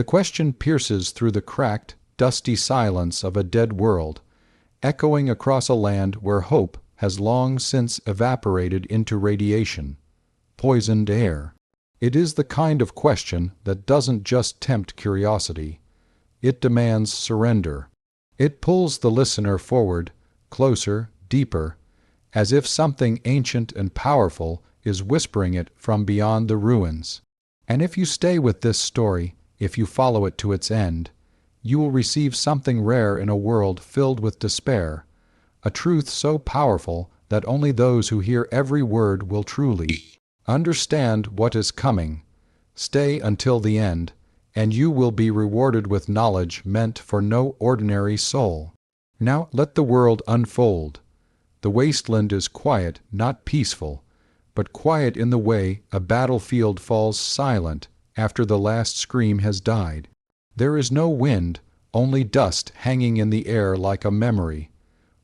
The question pierces through the cracked, dusty silence of a dead world, echoing across a land where hope has long since evaporated into radiation, poisoned air. It is the kind of question that doesn't just tempt curiosity. It demands surrender. It pulls the listener forward, closer, deeper, as if something ancient and powerful is whispering it from beyond the ruins. And if you stay with this story, if you follow it to its end, you will receive something rare in a world filled with despair, a truth so powerful that only those who hear every word will truly understand what is coming. Stay until the end, and you will be rewarded with knowledge meant for no ordinary soul. Now let the world unfold. The wasteland is quiet, not peaceful, but quiet in the way a battlefield falls silent after the last scream has died. There is no wind, only dust hanging in the air like a memory.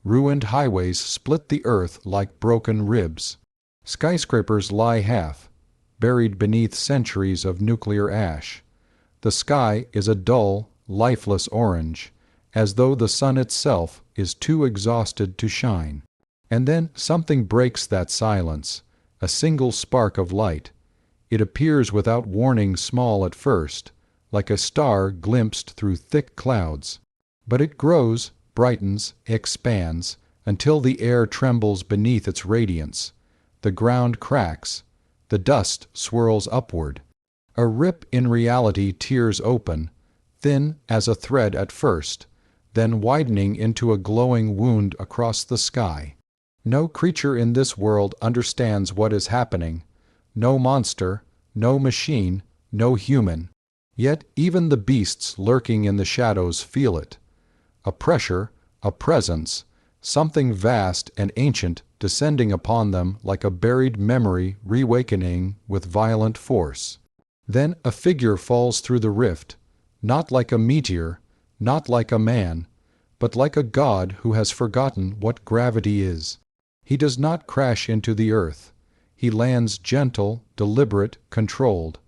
Ruined highways split the earth like broken ribs. Skyscrapers lie half, buried beneath centuries of nuclear ash. The sky is a dull, lifeless orange, as though the sun itself is too exhausted to shine. And then something breaks that silence, a single spark of light. It appears without warning, small at first, like a star glimpsed through thick clouds. But it grows, brightens, expands, until the air trembles beneath its radiance. The ground cracks. The dust swirls upward. A rip in reality tears open, thin as a thread at first, then widening into a glowing wound across the sky. No creature in this world understands what is happening. No monster, no machine, no human. Yet even the beasts lurking in the shadows feel it. A pressure, a presence, something vast and ancient descending upon them like a buried memory reawakening with violent force. Then a figure falls through the rift, not like a meteor, not like a man, but like a god who has forgotten what gravity is. He does not crash into the earth. He lands gentle, deliberate, controlled.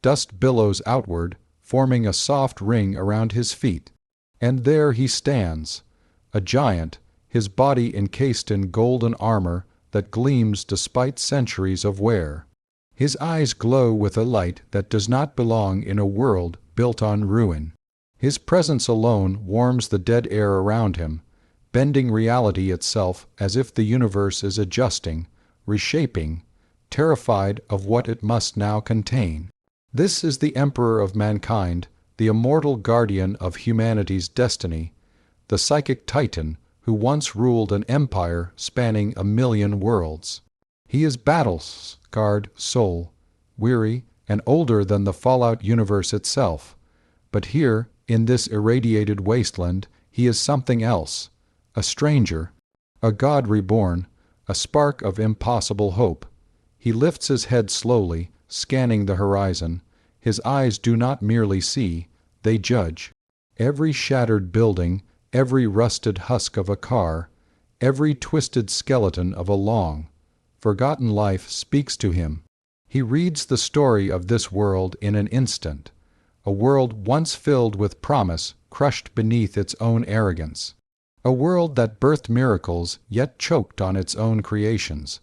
Dust billows outward, forming a soft ring around his feet. And there he stands, a giant, his body encased in golden armor that gleams despite centuries of wear. His eyes glow with a light that does not belong in a world built on ruin. His presence alone warms the dead air around him, bending reality itself as if the universe is adjusting, reshaping, terrified of what it must now contain. This is the Emperor of mankind, the immortal guardian of humanity's destiny, the psychic titan who once ruled an empire spanning 1,000,000 worlds. He is battle-scarred soul, weary and older than the fallout universe itself. But here, in this irradiated wasteland, he is something else, a stranger, a god reborn, a spark of impossible hope. He lifts his head slowly, scanning the horizon. His eyes do not merely see, they judge. Every shattered building, every rusted husk of a car, every twisted skeleton of a long, forgotten life speaks to him. He reads the story of this world in an instant, a world once filled with promise, crushed beneath its own arrogance. A world that birthed miracles, yet choked on its own creations.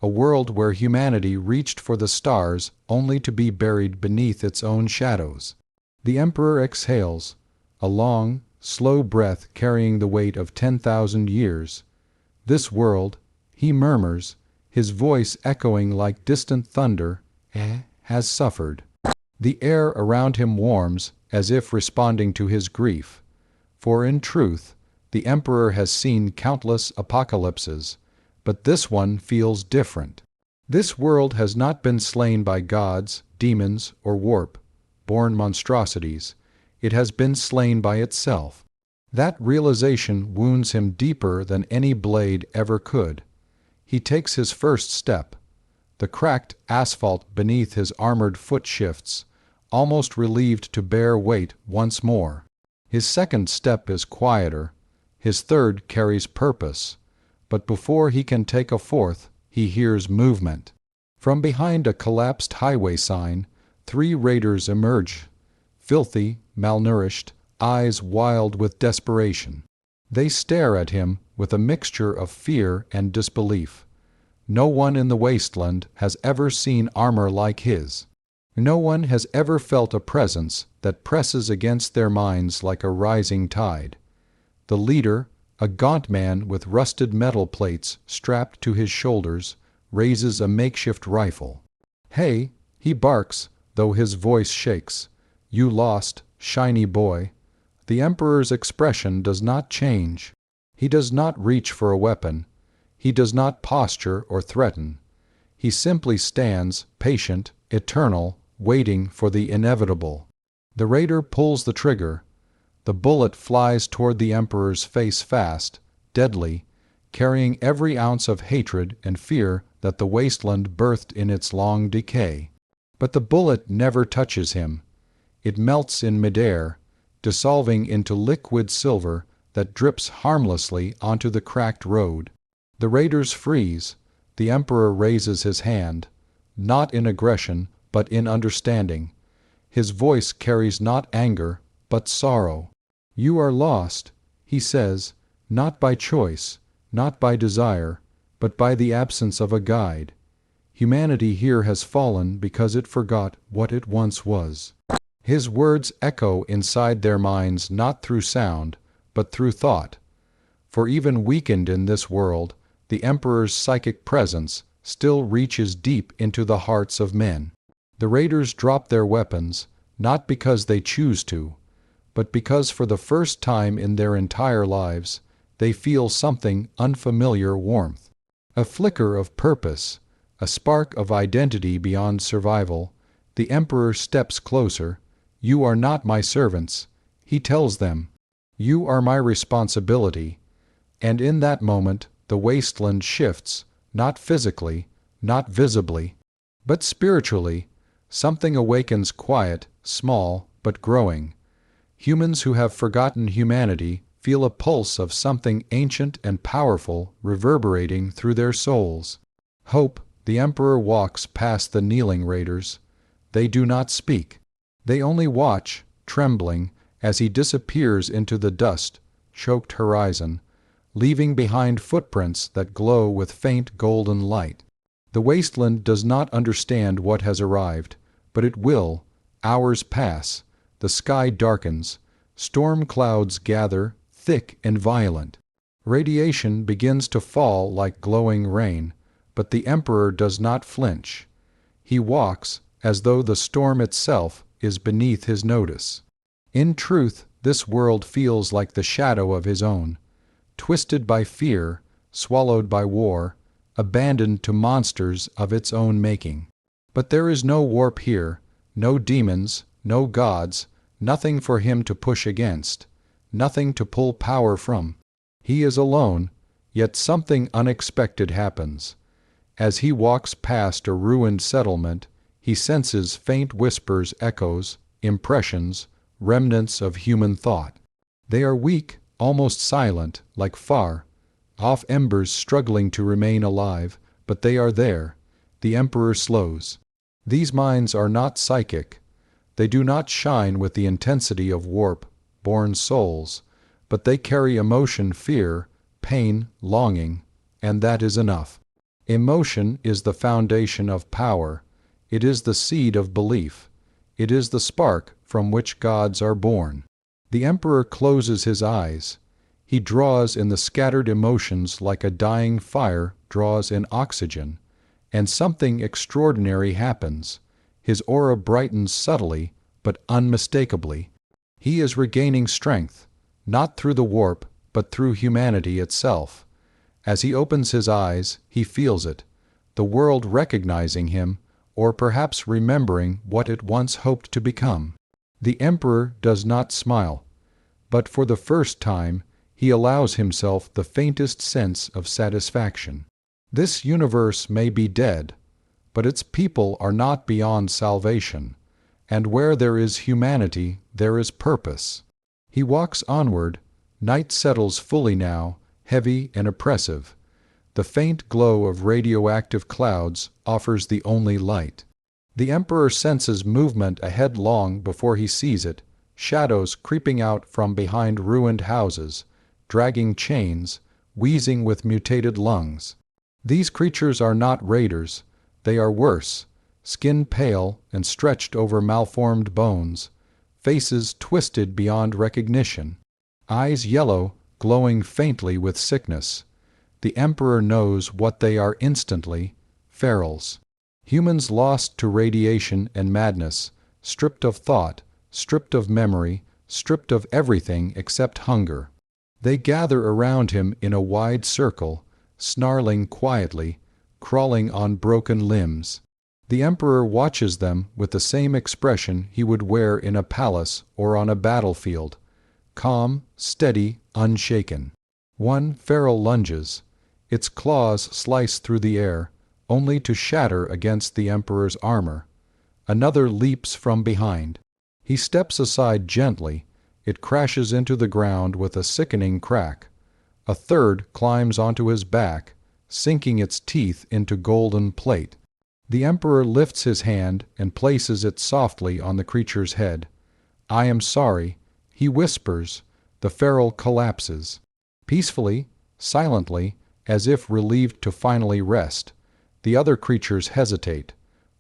A world where humanity reached for the stars only to be buried beneath its own shadows. The Emperor exhales, a long, slow breath carrying the weight of 10,000 years. This world, he murmurs, his voice echoing like distant thunder, has suffered. The air around him warms, as if responding to his grief. For in truth, the Emperor has seen countless apocalypses, but this one feels different. This world has not been slain by gods, demons, or warp-born monstrosities. It has been slain by itself. That realization wounds him deeper than any blade ever could. He takes his first step. The cracked asphalt beneath his armored foot shifts, almost relieved to bear weight once more. His second step is quieter. His third carries purpose. But before he can take a fourth, he hears movement. From behind a collapsed highway sign, 3 raiders emerge, filthy, malnourished, eyes wild with desperation. They stare at him with a mixture of fear and disbelief. No one in the wasteland has ever seen armor like his. No one has ever felt a presence that presses against their minds like a rising tide. The leader, a gaunt man with rusted metal plates strapped to his shoulders, raises a makeshift rifle. "Hey," he barks, though his voice shakes. "You lost, shiny boy." The Emperor's expression does not change. He does not reach for a weapon. He does not posture or threaten. He simply stands, patient, eternal, waiting for the inevitable. The raider pulls the trigger. The bullet flies toward the Emperor's face fast, deadly, carrying every ounce of hatred and fear that the wasteland birthed in its long decay. But the bullet never touches him. It melts in midair, dissolving into liquid silver that drips harmlessly onto the cracked road. The raiders freeze. The Emperor raises his hand, not in aggression, but in understanding. His voice carries not anger, but sorrow. "You are lost," he says, "not by choice, not by desire, but by the absence of a guide. Humanity here has fallen because it forgot what it once was." His words echo inside their minds not through sound, but through thought. For even weakened in this world, the Emperor's psychic presence still reaches deep into the hearts of men. The raiders drop their weapons, not because they choose to, but because for the first time in their entire lives, they feel something unfamiliar warmth. A flicker of purpose, a spark of identity beyond survival. The Emperor steps closer. "You are not my servants," he tells them. "You are my responsibility." And in that moment, the wasteland shifts, not physically, not visibly, but spiritually. Something awakens quiet, small, but growing. Humans who have forgotten humanity feel a pulse of something ancient and powerful reverberating through their souls. Hope, the Emperor walks past the kneeling raiders. They do not speak. They only watch, trembling, as he disappears into the dust-choked horizon, leaving behind footprints that glow with faint golden light. The wasteland does not understand what has arrived, but it will. Hours pass. The sky darkens. Storm clouds gather, thick and violent. Radiation begins to fall like glowing rain, but the Emperor does not flinch. He walks as though the storm itself is beneath his notice. In truth, this world feels like the shadow of his own, twisted by fear, swallowed by war, abandoned to monsters of its own making. But there is no warp here, no demons, no gods, nothing for him to push against, nothing to pull power from. He is alone, yet something unexpected happens. As he walks past a ruined settlement, he senses faint whispers, echoes, impressions, remnants of human thought. They are weak, almost silent, like far-off embers struggling to remain alive, but they are there. The Emperor slows. These minds are not psychic. They do not shine with the intensity of warp-born souls, but they carry emotion, fear, pain, longing, and that is enough. Emotion is the foundation of power. It is the seed of belief. It is the spark from which gods are born. The Emperor closes his eyes. He draws in the scattered emotions like a dying fire draws in oxygen, and something extraordinary happens. His aura brightens subtly, but unmistakably. He is regaining strength, not through the warp, but through humanity itself. As he opens his eyes, he feels it, the world recognizing him, or perhaps remembering what it once hoped to become. The Emperor does not smile, but for the first time he allows himself the faintest sense of satisfaction. This universe may be dead, but its people are not beyond salvation, and where there is humanity, there is purpose. He walks onward. Night settles fully now, heavy and oppressive. The faint glow of radioactive clouds offers the only light. The Emperor senses movement ahead long before he sees it, shadows creeping out from behind ruined houses, dragging chains, wheezing with mutated lungs. These creatures are not raiders, they are worse, skin pale and stretched over malformed bones, faces twisted beyond recognition, eyes yellow, glowing faintly with sickness. The Emperor knows what they are instantly: ferals. Humans lost to radiation and madness, stripped of thought, stripped of memory, stripped of everything except hunger. They gather around him in a wide circle, snarling quietly, crawling on broken limbs. The Emperor watches them with the same expression he would wear in a palace or on a battlefield: calm, steady, unshaken. One feral lunges. Its claws slice through the air, only to shatter against the Emperor's armor. Another leaps from behind. He steps aside gently. It crashes into the ground with a sickening crack. A third climbs onto his back, sinking its teeth into golden plate. The Emperor lifts his hand and places it softly on the creature's head. "I am sorry," he whispers. The feral collapses. Peacefully, silently, as if relieved to finally rest, the other creatures hesitate.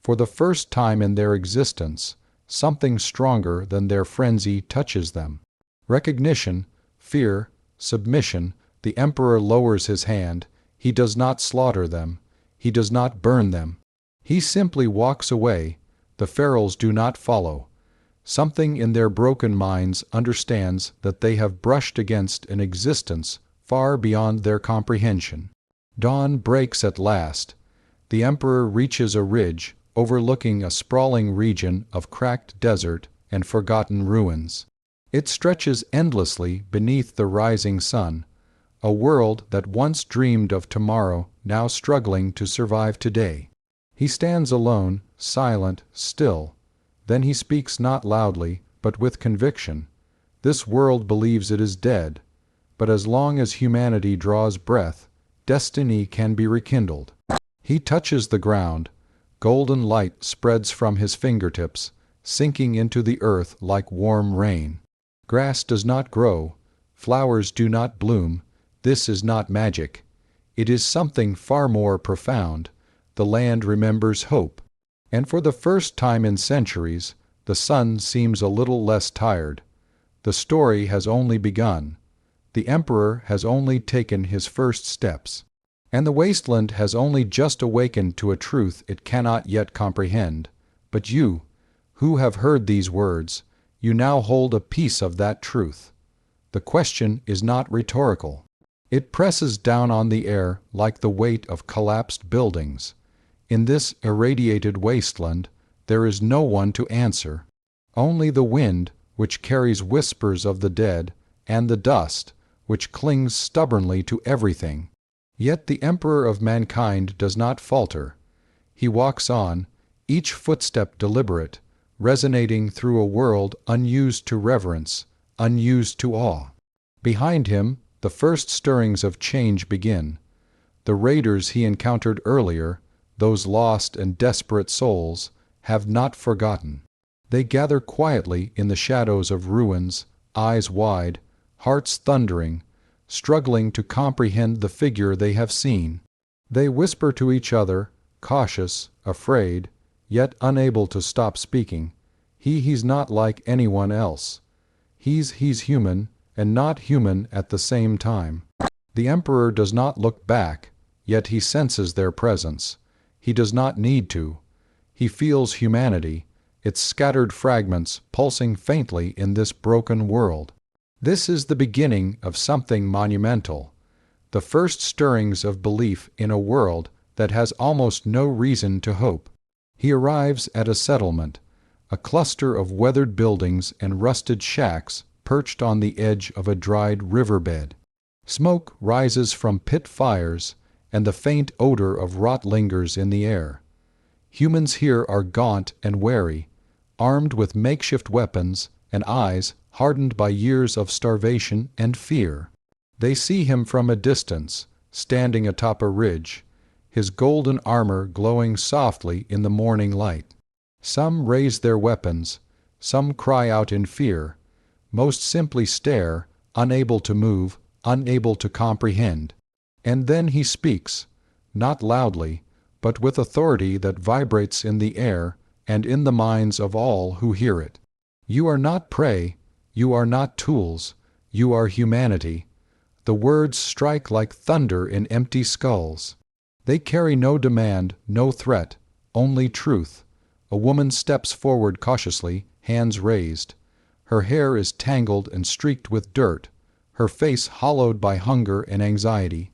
For the first time in their existence, something stronger than their frenzy touches them. Recognition, fear, submission. The Emperor lowers his hand. He does not slaughter them. He does not burn them. He simply walks away. The ferals do not follow. Something in their broken minds understands that they have brushed against an existence far beyond their comprehension. Dawn breaks at last. The Emperor reaches a ridge, overlooking a sprawling region of cracked desert and forgotten ruins. It stretches endlessly beneath the rising sun, a world that once dreamed of tomorrow now struggling to survive today. He stands alone, silent, still. Then he speaks not loudly, but with conviction. This world believes it is dead, but as long as humanity draws breath, destiny can be rekindled. He touches the ground. Golden light spreads from his fingertips, sinking into the earth like warm rain. Grass does not grow. Flowers do not bloom. This is not magic. It is something far more profound. The land remembers hope. And for the first time in centuries, the sun seems a little less tired. The story has only begun. The Emperor has only taken his first steps. And the wasteland has only just awakened to a truth it cannot yet comprehend. But you, who have heard these words, you now hold a piece of that truth. The question is not rhetorical. It presses down on the air like the weight of collapsed buildings. In this irradiated wasteland, there is no one to answer. Only the wind, which carries whispers of the dead, and the dust, which clings stubbornly to everything. Yet the Emperor of mankind does not falter. He walks on, each footstep deliberate, resonating through a world unused to reverence, unused to awe. Behind him, the first stirrings of change begin. The raiders he encountered earlier, those lost and desperate souls, have not forgotten. They gather quietly in the shadows of ruins, eyes wide, hearts thundering, struggling to comprehend the figure they have seen. They whisper to each other, cautious, afraid, yet unable to stop speaking. He's not like anyone else. He's human, and not human at the same time. The Emperor does not look back, yet he senses their presence. He does not need to. He feels humanity, its scattered fragments pulsing faintly in this broken world. This is the beginning of something monumental, the first stirrings of belief in a world that has almost no reason to hope. He arrives at a settlement, a cluster of weathered buildings and rusted shacks perched on the edge of a dried riverbed. Smoke rises from pit fires, and the faint odor of rot lingers in the air. Humans here are gaunt and wary, armed with makeshift weapons and eyes hardened by years of starvation and fear. They see him from a distance, standing atop a ridge, his golden armor glowing softly in the morning light. Some raise their weapons, some cry out in fear, most simply stare, unable to move, unable to comprehend. And then he speaks, not loudly, but with authority that vibrates in the air and in the minds of all who hear it. You are not prey, you are not tools, you are humanity. The words strike like thunder in empty skulls. They carry no demand, no threat, only truth. A woman steps forward cautiously, hands raised. Her hair is tangled and streaked with dirt, her face hollowed by hunger and anxiety.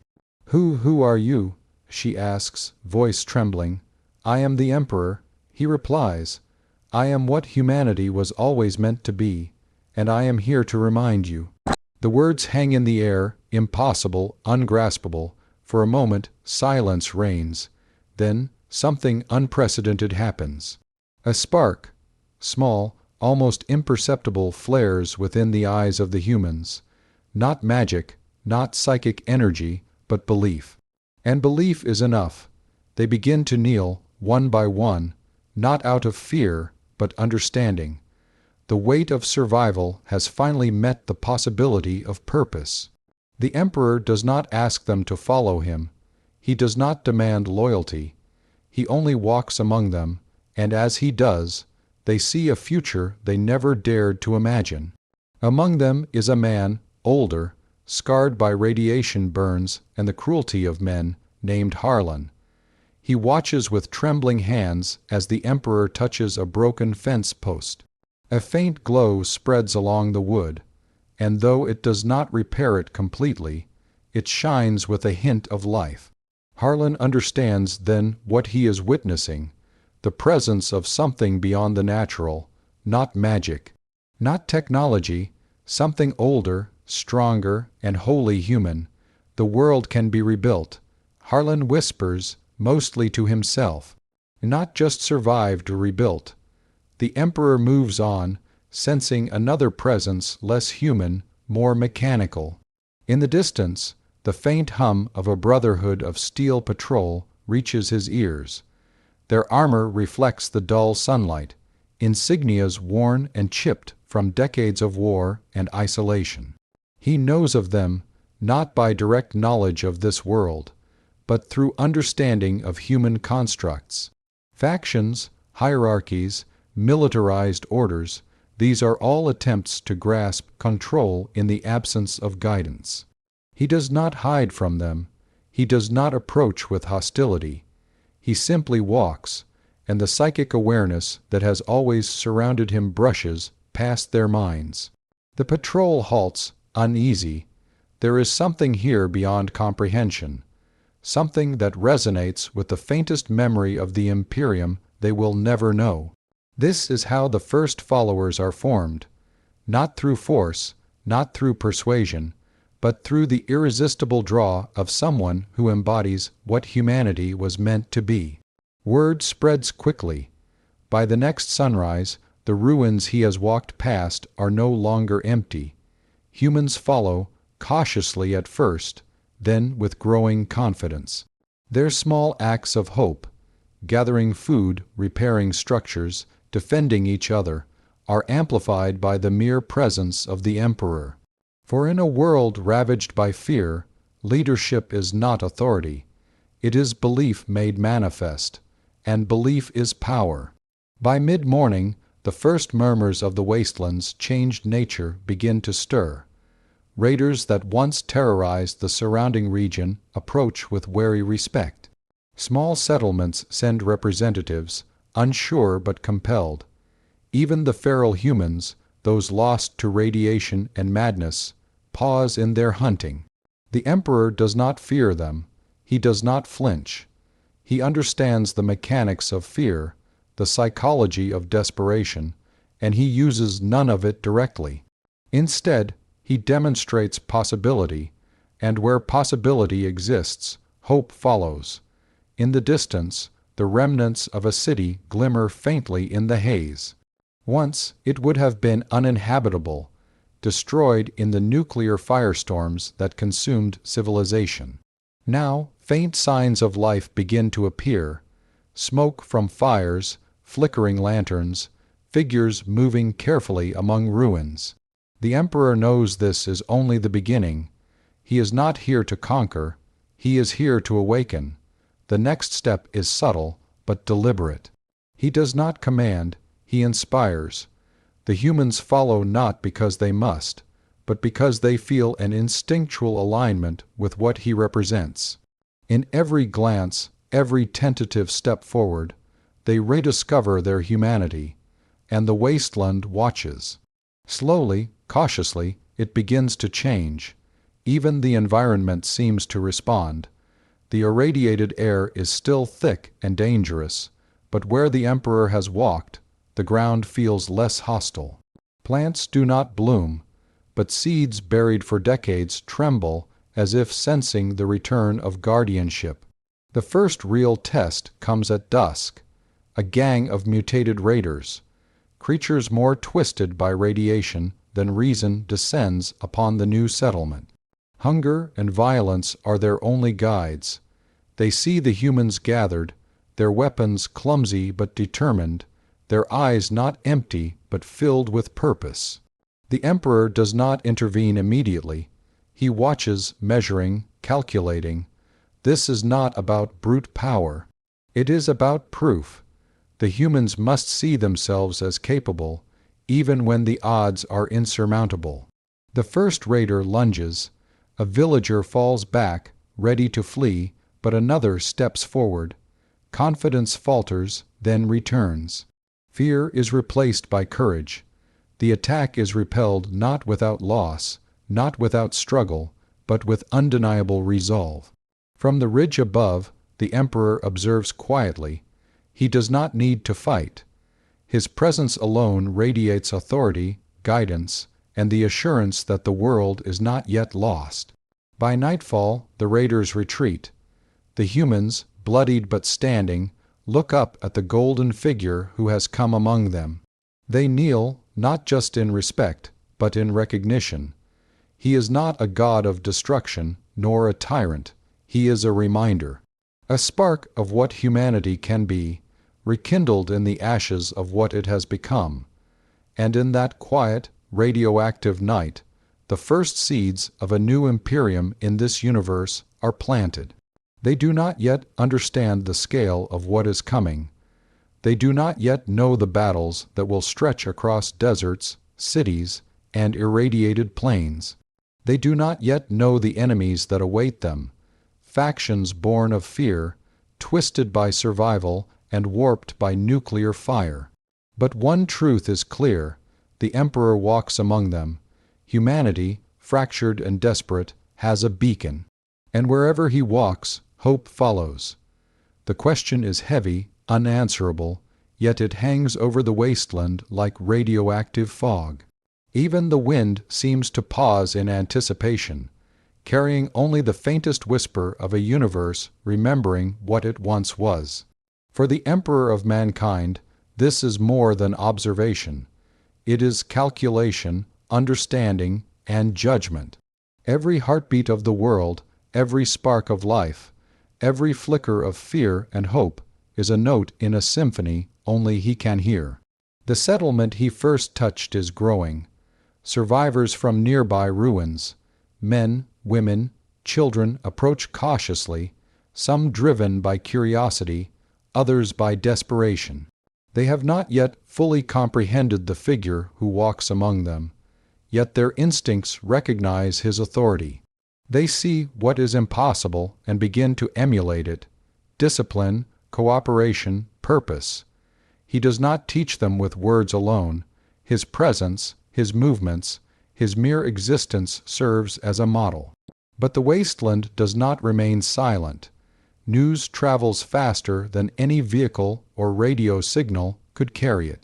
Who are you?" she asks, voice trembling. "I am the Emperor," he replies. "I am what humanity was always meant to be, and I am here to remind you." The words hang in the air, impossible, ungraspable. For a moment, silence reigns. Then, something unprecedented happens. A spark, small, almost imperceptible, flares within the eyes of the humans. Not magic, not psychic energy, but belief. And belief is enough. They begin to kneel, one by one, not out of fear, but understanding. The weight of survival has finally met the possibility of purpose. The Emperor does not ask them to follow him. He does not demand loyalty. He only walks among them, and as he does, they see a future they never dared to imagine. Among them is a man, older, scarred by radiation burns and the cruelty of men, named Harlan. He watches with trembling hands as the Emperor touches a broken fence post. A faint glow spreads along the wood, and though it does not repair it completely, it shines with a hint of life. Harlan understands then what he is witnessing, the presence of something beyond the natural, not magic, not technology, something older, stronger, and wholly human. The world can be rebuilt. Harlan whispers, mostly to himself, not just survived or rebuilt. The Emperor moves on, sensing another presence less human, more mechanical. In the distance, the faint hum of a brotherhood of steel patrol reaches his ears. Their armor reflects the dull sunlight, insignias worn and chipped from decades of war and isolation. He knows of them not by direct knowledge of this world, but through understanding of human constructs. Factions, hierarchies, militarized orders, these are all attempts to grasp control in the absence of guidance. He does not hide from them. He does not approach with hostility. He simply walks, and the psychic awareness that has always surrounded him brushes past their minds. The patrol halts, uneasy. There is something here beyond comprehension, something that resonates with the faintest memory of the Imperium they will never know. This is how the first followers are formed, not through force, not through persuasion, but through the irresistible draw of someone who embodies what humanity was meant to be. Word spreads quickly. By the next sunrise, the ruins he has walked past are no longer empty. Humans follow, cautiously at first, then with growing confidence. Their small acts of hope, gathering food, repairing structures, defending each other, are amplified by the mere presence of the Emperor. For in a world ravaged by fear, leadership is not authority. It is belief made manifest, and belief is power. By mid-morning, the first murmurs of the wasteland's changed nature begin to stir. Raiders that once terrorized the surrounding region approach with wary respect. Small settlements send representatives, unsure but compelled. Even the feral humans, those lost to radiation and madness, pause in their hunting. The Emperor does not fear them. He does not flinch. He understands the mechanics of fear, the psychology of desperation, and he uses none of it directly. Instead, he demonstrates possibility, and where possibility exists, hope follows. In the distance, the remnants of a city glimmer faintly in the haze. Once it would have been uninhabitable, destroyed in the nuclear firestorms that consumed civilization. Now, faint signs of life begin to appear: smoke from fires, flickering lanterns, figures moving carefully among ruins. The Emperor knows this is only the beginning. He is not here to conquer, he is here to awaken. The next step is subtle, but deliberate. He does not command, he inspires. The humans follow not because they must, but because they feel an instinctual alignment with what he represents. In every glance, every tentative step forward, they rediscover their humanity, and the wasteland watches. Slowly, cautiously, it begins to change. Even the environment seems to respond. The irradiated air is still thick and dangerous, but where the Emperor has walked, the ground feels less hostile. Plants do not bloom, but seeds buried for decades tremble as if sensing the return of guardianship. The first real test comes at dusk. A gang of mutated raiders, creatures more twisted by radiation than reason, descends upon the new settlement. Hunger and violence are their only guides. They see the humans gathered, their weapons clumsy but determined, their eyes not empty but filled with purpose. The Emperor does not intervene immediately. He watches, measuring, calculating. This is not about brute power. It is about proof. The humans must see themselves as capable, even when the odds are insurmountable. The first raider lunges. A villager falls back, ready to flee, but another steps forward. Confidence falters, then returns. Fear is replaced by courage. The attack is repelled not without loss, not without struggle, but with undeniable resolve. From the ridge above, the Emperor observes quietly. He does not need to fight. His presence alone radiates authority, guidance, and the assurance that the world is not yet lost. By nightfall, the raiders retreat. The humans, bloodied but standing, look up at the golden figure who has come among them. They kneel, not just in respect, but in recognition. He is not a god of destruction, nor a tyrant. He is a reminder. A spark of what humanity can be, rekindled in the ashes of what it has become. And in that quiet, radioactive night, the first seeds of a new imperium in this universe are planted. They do not yet understand the scale of what is coming. They do not yet know the battles that will stretch across deserts, cities, and irradiated plains. They do not yet know the enemies that await them, factions born of fear, twisted by survival, and warped by nuclear fire. But one truth is clear: the Emperor walks among them. Humanity, fractured and desperate, has a beacon. And wherever he walks, hope follows. The question is heavy, unanswerable, yet it hangs over the wasteland like radioactive fog. Even the wind seems to pause in anticipation, carrying only the faintest whisper of a universe remembering what it once was. For the Emperor of mankind, this is more than observation. It is calculation, understanding, and judgment. Every heartbeat of the world, every spark of life, every flicker of fear and hope is a note in a symphony only he can hear. The settlement he first touched is growing. Survivors from nearby ruins, men, women, children approach cautiously, some driven by curiosity, others by desperation. They have not yet fully comprehended the figure who walks among them, yet their instincts recognize his authority. They see what is impossible and begin to emulate it: discipline, cooperation, purpose. He does not teach them with words alone. His presence, his movements, his mere existence serves as a model. But the wasteland does not remain silent. News travels faster than any vehicle or radio signal could carry it.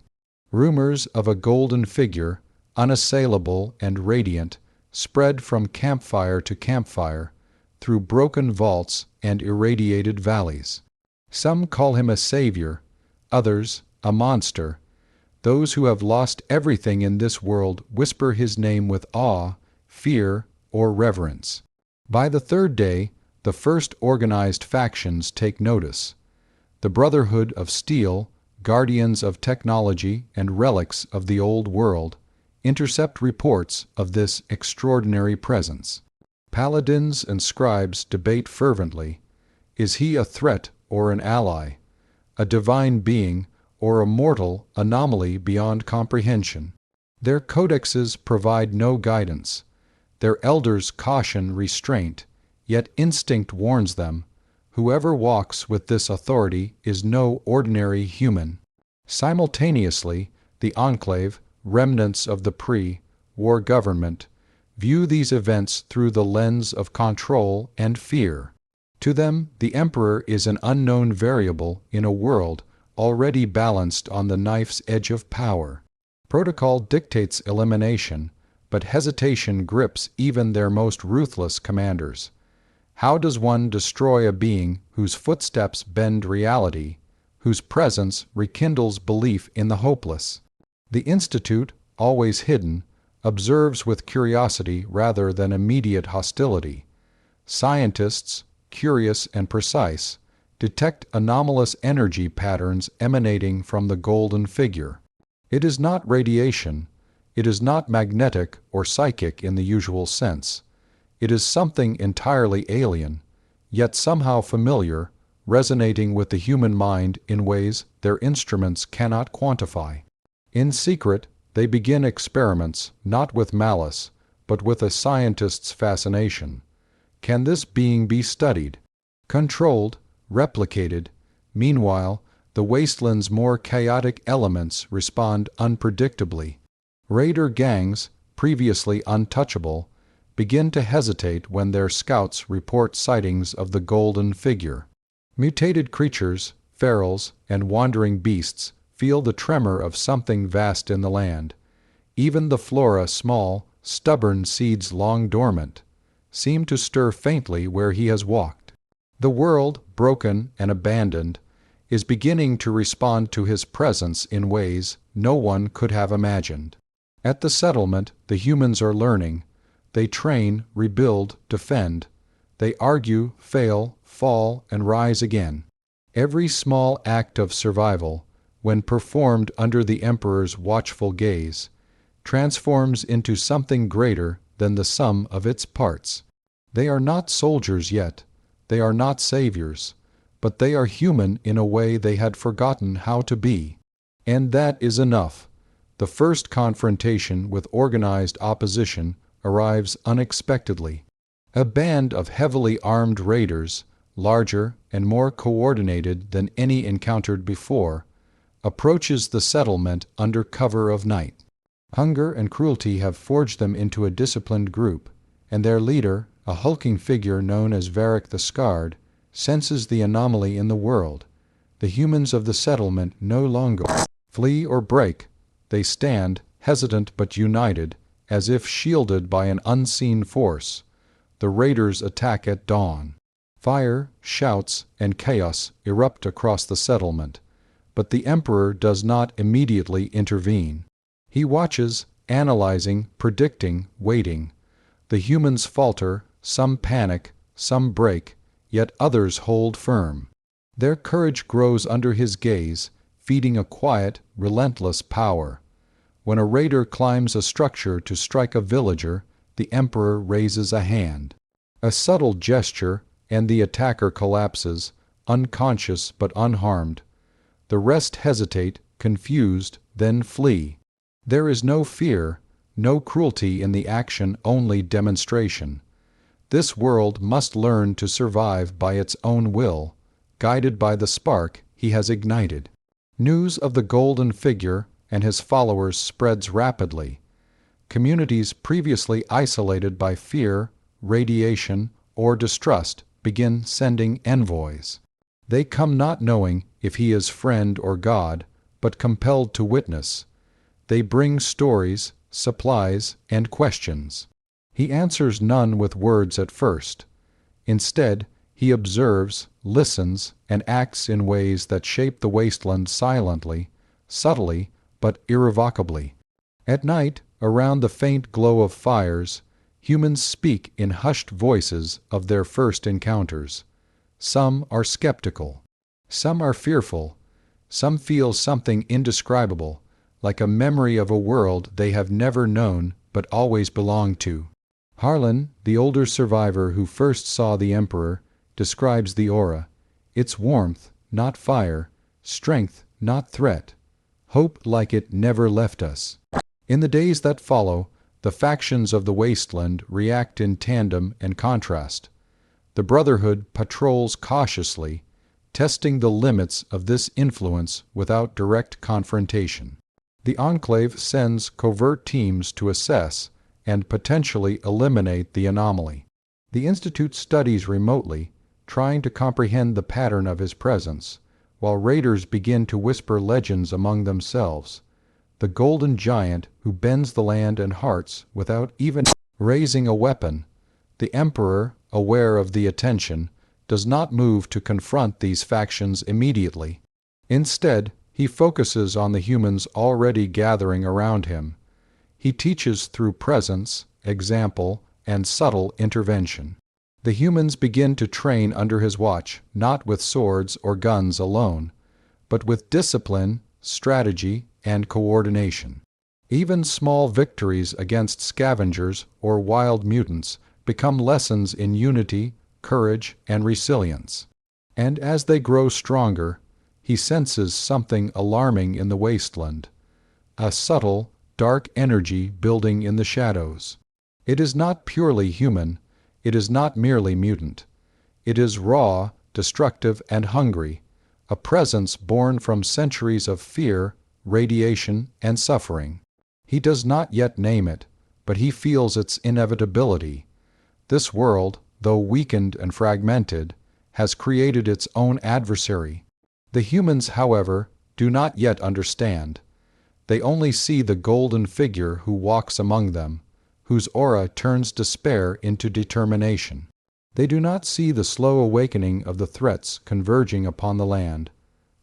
Rumors of a golden figure, unassailable and radiant, spread from campfire to campfire, through broken vaults and irradiated valleys. Some call him a savior, others a monster. Those who have lost everything in this world whisper his name with awe, fear, or reverence. By the third day, the first organized factions take notice. The Brotherhood of Steel, guardians of technology and relics of the old world, intercept reports of this extraordinary presence. Paladins and scribes debate fervently: is he a threat or an ally, a divine being or a mortal anomaly beyond comprehension? Their codexes provide no guidance. Their elders caution restraint, yet instinct warns them: whoever walks with this authority is no ordinary human. Simultaneously, the Enclave, remnants of the pre-war government, view these events through the lens of control and fear. To them, the Emperor is an unknown variable in a world already balanced on the knife's edge of power. Protocol dictates elimination, but hesitation grips even their most ruthless commanders. How does one destroy a being whose footsteps bend reality, whose presence rekindles belief in the hopeless? The Institute, always hidden, observes with curiosity rather than immediate hostility. Scientists, curious and precise, detect anomalous energy patterns emanating from the golden figure. It is not radiation. It is not magnetic or psychic in the usual sense. It is something entirely alien, yet somehow familiar, resonating with the human mind in ways their instruments cannot quantify. In secret, they begin experiments, not with malice, but with a scientist's fascination. Can this being be studied, controlled, replicated? Meanwhile, the wasteland's more chaotic elements respond unpredictably. Raider gangs, previously untouchable, begin to hesitate when their scouts report sightings of the golden figure. Mutated creatures, ferals, and wandering beasts feel the tremor of something vast in the land. Even the flora, small, stubborn seeds long dormant, seem to stir faintly where he has walked. The world, broken and abandoned, is beginning to respond to his presence in ways no one could have imagined. At the settlement, the humans are learning. They train, rebuild, defend. They argue, fail, fall, and rise again. Every small act of survival, when performed under the Emperor's watchful gaze, transforms into something greater than the sum of its parts. They are not soldiers yet. They are not saviors. But they are human in a way they had forgotten how to be. And that is enough. The first confrontation with organized opposition arrives unexpectedly. A band of heavily armed raiders, larger and more coordinated than any encountered before, approaches the settlement under cover of night. Hunger and cruelty have forged them into a disciplined group, and their leader, a hulking figure known as Varric the Scarred, senses the anomaly in the world. The humans of the settlement no longer flee or break. They stand, hesitant but united, as if shielded by an unseen force. The raiders attack at dawn. Fire, shouts, and chaos erupt across the settlement, but the Emperor does not immediately intervene. He watches, analyzing, predicting, waiting. The humans falter, some panic, some break, yet others hold firm. Their courage grows under his gaze, feeding a quiet, relentless power. When a raider climbs a structure to strike a villager, the Emperor raises a hand. A subtle gesture, and the attacker collapses, unconscious but unharmed. The rest hesitate, confused, then flee. There is no fear, no cruelty in the action, only demonstration. This world must learn to survive by its own will, guided by the spark he has ignited. News of the golden figure and his followers spreads rapidly. Communities previously isolated by fear, radiation, or distrust begin sending envoys. They come not knowing if he is friend or god, but compelled to witness. They bring stories, supplies, and questions. He answers none with words at first. Instead, he observes, listens, and acts in ways that shape the wasteland silently, subtly, but irrevocably. At night, around the faint glow of fires, humans speak in hushed voices of their first encounters. Some are skeptical. Some are fearful. Some feel something indescribable, like a memory of a world they have never known but always belonged to. Harlan, the older survivor who first saw the Emperor, describes the aura. Its warmth, not fire, strength, not threat, hope like it never left us. In the days that follow, the factions of the wasteland react in tandem and contrast. The Brotherhood patrols cautiously, testing the limits of this influence without direct confrontation. The Enclave sends covert teams to assess and potentially eliminate the anomaly. The Institute studies remotely, trying to comprehend the pattern of his presence, while raiders begin to whisper legends among themselves. The golden giant who bends the land and hearts without even raising a weapon. The Emperor, aware of the attention, does not move to confront these factions immediately. Instead, he focuses on the humans already gathering around him. He teaches through presence, example, and subtle intervention. The humans begin to train under his watch, not with swords or guns alone, but with discipline, strategy, and coordination. Even small victories against scavengers or wild mutants become lessons in unity, courage, and resilience. And as they grow stronger, he senses something alarming in the wasteland, a subtle, dark energy building in the shadows. It is not purely human, it is not merely mutant. It is raw, destructive, and hungry, a presence born from centuries of fear, radiation, and suffering. He does not yet name it, but he feels its inevitability. This world, though weakened and fragmented, has created its own adversary. The humans, however, do not yet understand. They only see the golden figure who walks among them, whose aura turns despair into determination. They do not see the slow awakening of the threats converging upon the land,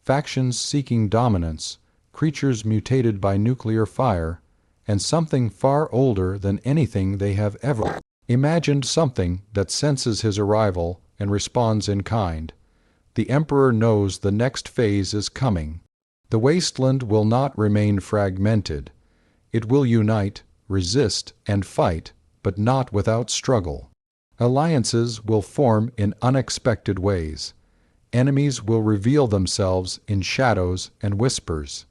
factions seeking dominance, creatures mutated by nuclear fire, and something far older than anything they have ever imagined, something that senses his arrival and responds in kind. The Emperor knows the next phase is coming. The wasteland will not remain fragmented. It will unite, resist, and fight, but not without struggle. Alliances will form in unexpected ways. Enemies will reveal themselves in shadows and whispers.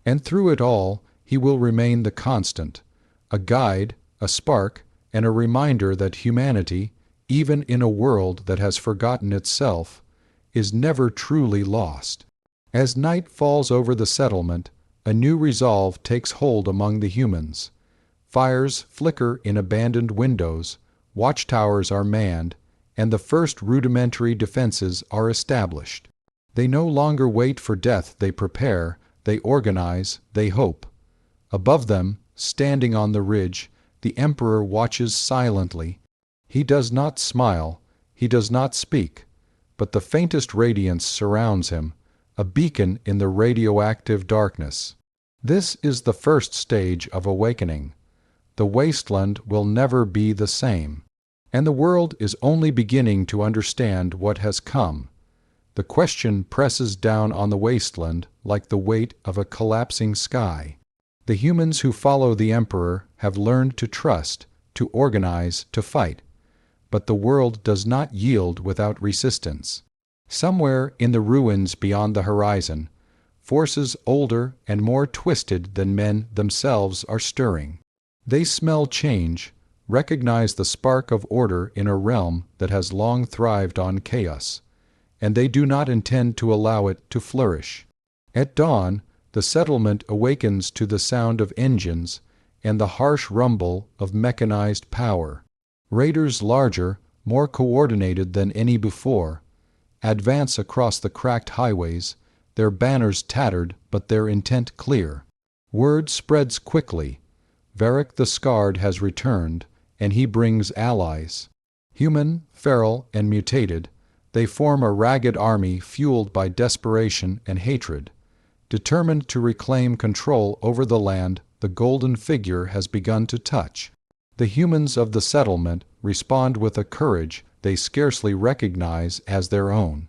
And through it all, he will remain the constant, a guide, a spark, and a reminder that humanity, even in a world that has forgotten itself, is never truly lost. As night falls over the settlement, a new resolve takes hold among the humans. Fires flicker in abandoned windows, watchtowers are manned, and the first rudimentary defenses are established. They no longer wait for death, they prepare, they organize, they hope. Above them, standing on the ridge, the Emperor watches silently. He does not smile, he does not speak, but the faintest radiance surrounds him, a beacon in the radioactive darkness. This is the first stage of awakening. The wasteland will never be the same, and the world is only beginning to understand what has come. The question presses down on the wasteland like the weight of a collapsing sky. The humans who follow the Emperor have learned to trust, to organize, to fight. But the world does not yield without resistance. Somewhere in the ruins beyond the horizon, forces older and more twisted than men themselves are stirring. They smell change, recognize the spark of order in a realm that has long thrived on chaos, and they do not intend to allow it to flourish. At dawn, the settlement awakens to the sound of engines and the harsh rumble of mechanized power. Raiders larger, more coordinated than any before, advance across the cracked highways, their banners tattered but their intent clear. Word spreads quickly. Varric the Scarred has returned, and he brings allies. Human, feral, and mutated, they form a ragged army fueled by desperation and hatred. Determined to reclaim control over the land the golden figure has begun to touch. The humans of the settlement respond with a courage they scarcely recognize as their own.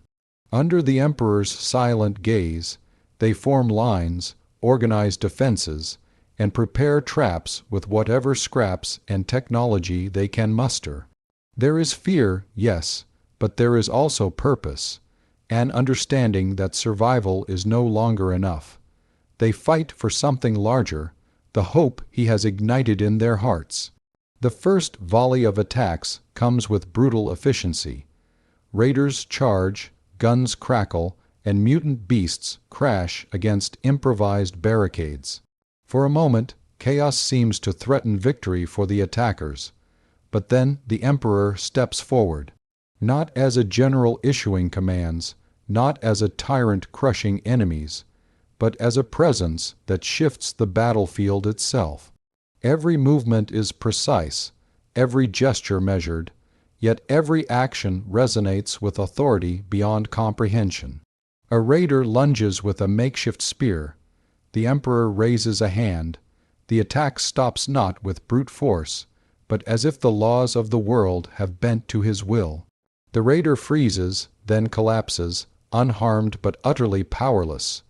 Under the Emperor's silent gaze, They form lines, organize defenses, and prepare traps with whatever scraps and technology they can muster. There is fear, yes, but there is also purpose, an understanding that survival is no longer enough. They fight for something larger, the hope he has ignited in their hearts. The first volley of attacks comes with brutal efficiency. Raiders charge, guns crackle, and mutant beasts crash against improvised barricades. For a moment, chaos seems to threaten victory for the attackers. But then the Emperor steps forward, not as a general issuing commands, not as a tyrant crushing enemies, but as a presence that shifts the battlefield itself. Every movement is precise, every gesture measured, yet every action resonates with authority beyond comprehension. A raider lunges with a makeshift spear. The Emperor raises a hand. The attack stops not with brute force, but as if the laws of the world have bent to his will. The raider freezes, then collapses, unharmed but utterly powerless.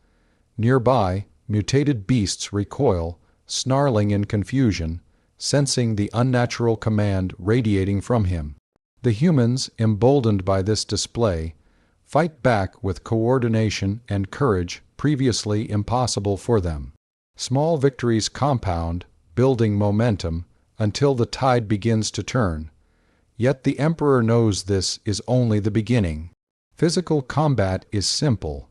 Nearby, mutated beasts recoil, snarling in confusion, sensing the unnatural command radiating from him. The humans, emboldened by this display, fight back with coordination and courage previously impossible for them. Small victories compound, building momentum, until the tide begins to turn. Yet the Emperor knows this is only the beginning. Physical combat is simple.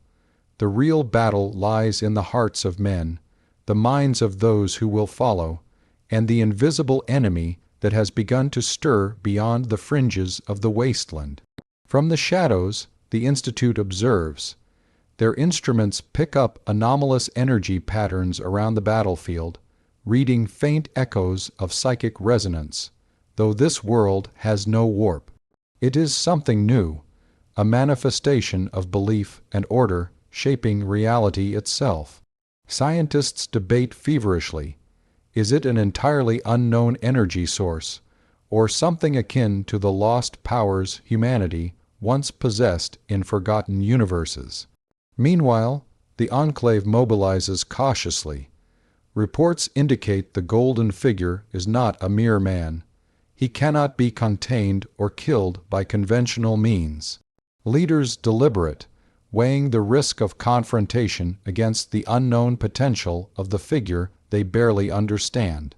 The real battle lies in the hearts of men, the minds of those who will follow, and the invisible enemy that has begun to stir beyond the fringes of the wasteland. From the shadows, the Institute observes. Their instruments pick up anomalous energy patterns around the battlefield, reading faint echoes of psychic resonance, though this world has no warp. It is something new, a manifestation of belief and order shaping reality itself. Scientists debate feverishly. Is it an entirely unknown energy source, or something akin to the lost powers humanity once possessed in forgotten universes? Meanwhile, the Enclave mobilizes cautiously. Reports indicate the golden figure is not a mere man. He cannot be contained or killed by conventional means. Leaders deliberate, weighing the risk of confrontation against the unknown potential of the figure they barely understand.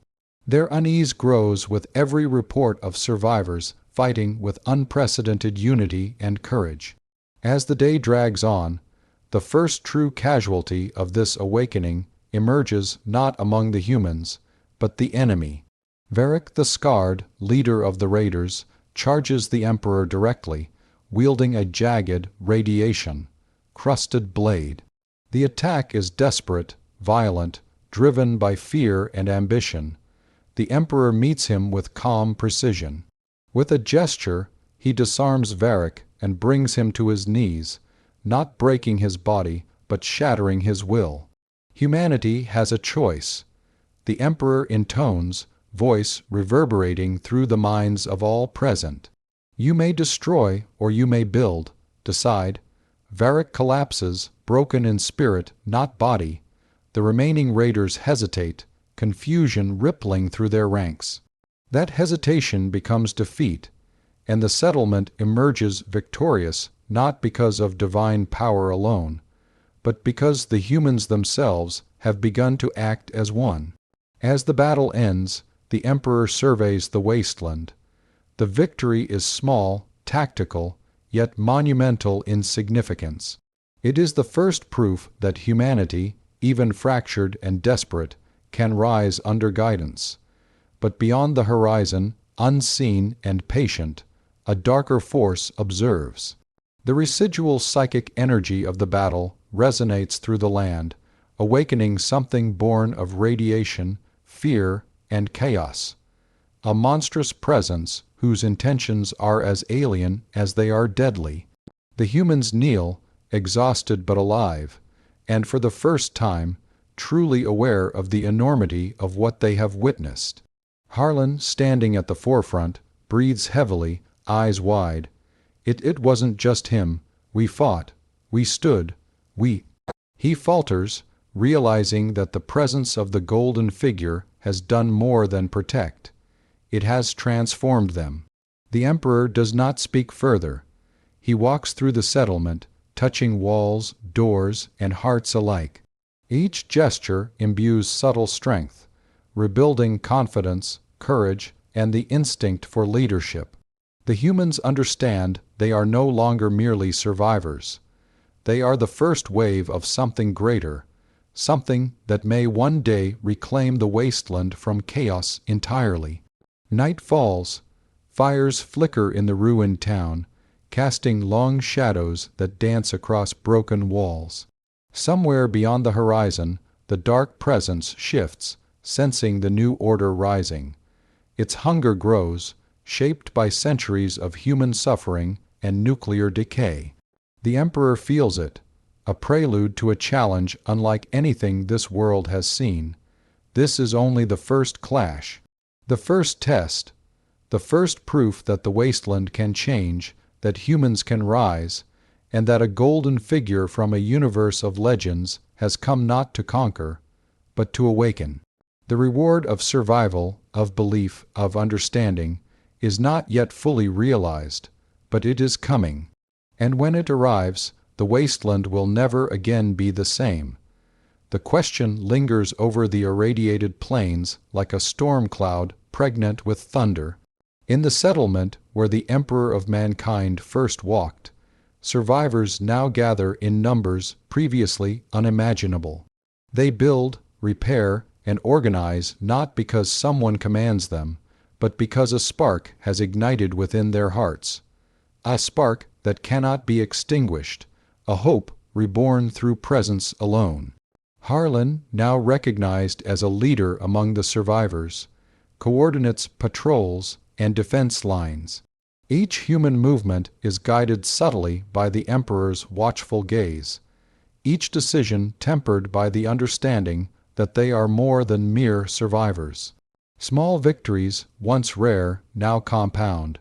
Their unease grows with every report of survivors fighting with unprecedented unity and courage. As the day drags on, the first true casualty of this awakening emerges not among the humans, but the enemy. Varric the Scarred, leader of the raiders, charges the Emperor directly, wielding a jagged, radiation-crusted blade. The attack is desperate, violent, driven by fear and ambition. The Emperor meets him with calm precision. With a gesture, he disarms Varric and brings him to his knees, not breaking his body, but shattering his will. Humanity has a choice. The Emperor intones, voice reverberating through the minds of all present. You may destroy or you may build. Decide. Varric collapses, broken in spirit, not body. The remaining raiders hesitate, confusion rippling through their ranks. That hesitation becomes defeat, and the settlement emerges victorious not because of divine power alone, but because the humans themselves have begun to act as one. As the battle ends, the Emperor surveys the wasteland. The victory is small, tactical, yet monumental in significance. It is the first proof that humanity, even fractured and desperate, can rise under guidance. But beyond the horizon, unseen and patient, a darker force observes. The residual psychic energy of the battle resonates through the land, awakening something born of radiation, fear, and chaos. A monstrous presence whose intentions are as alien as they are deadly. The humans kneel, exhausted but alive, and for the first time, truly aware of the enormity of what they have witnessed. Harlan, standing at the forefront, breathes heavily, eyes wide. It wasn't just him. We fought. We stood. He falters, realizing that the presence of the golden figure has done more than protect. It has transformed them. The Emperor does not speak further. He walks through the settlement, touching walls, doors, and hearts alike. Each gesture imbues subtle strength, rebuilding confidence, courage, and the instinct for leadership. The humans understand they are no longer merely survivors. They are the first wave of something greater, something that may one day reclaim the wasteland from chaos entirely. Night falls. Fires flicker in the ruined town, casting long shadows that dance across broken walls. Somewhere beyond the horizon, the dark presence shifts, sensing the new order rising. Its hunger grows, shaped by centuries of human suffering and nuclear decay. The Emperor feels it, a prelude to a challenge unlike anything this world has seen. This is only the first clash, the first test, the first proof that the wasteland can change, that humans can rise, and that a golden figure from a universe of legends has come not to conquer, but to awaken. The reward of survival, of belief, of understanding, is not yet fully realized, but it is coming. And when it arrives, the wasteland will never again be the same. The question lingers over the irradiated plains like a storm cloud pregnant with thunder. In the settlement where the Emperor of Mankind first walked, survivors now gather in numbers previously unimaginable. They build, repair, and organize not because someone commands them, but because a spark has ignited within their hearts. A spark that cannot be extinguished, a hope reborn through presence alone. Harlan, now recognized as a leader among the survivors, coordinates patrols and defense lines. Each human movement is guided subtly by the Emperor's watchful gaze, each decision tempered by the understanding that they are more than mere survivors. Small victories, once rare, now compound.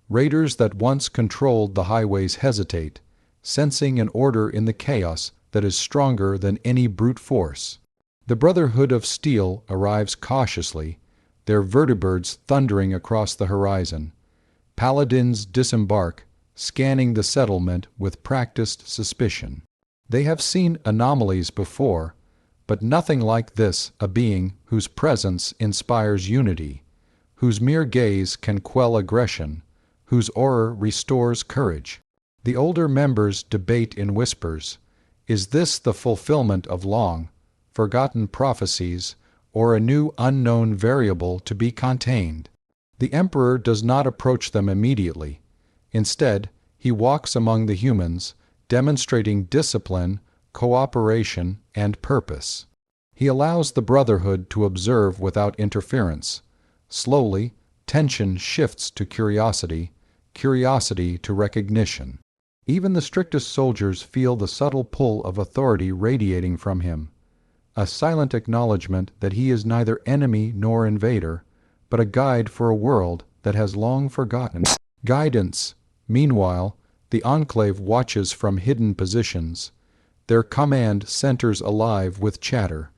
Raiders that once controlled the highways hesitate, sensing an order in the chaos that is stronger than any brute force. The Brotherhood of Steel arrives cautiously, their vertibirds thundering across the horizon. Paladins disembark, scanning the settlement with practiced suspicion. They have seen anomalies before, but nothing like this, a being whose presence inspires unity, whose mere gaze can quell aggression, whose aura restores courage. The older members debate in whispers. Is this the fulfillment of long, forgotten prophecies, or a new unknown variable to be contained? The Emperor does not approach them immediately. Instead, he walks among the humans, demonstrating discipline, cooperation, and purpose. He allows the Brotherhood to observe without interference. Slowly, tension shifts to curiosity, curiosity to recognition. Even the strictest soldiers feel the subtle pull of authority radiating from him, a silent acknowledgement that he is neither enemy nor invader, but a guide for a world that has long forgotten guidance. Meanwhile, the Enclave watches from hidden positions. Their command centers alive with chatter.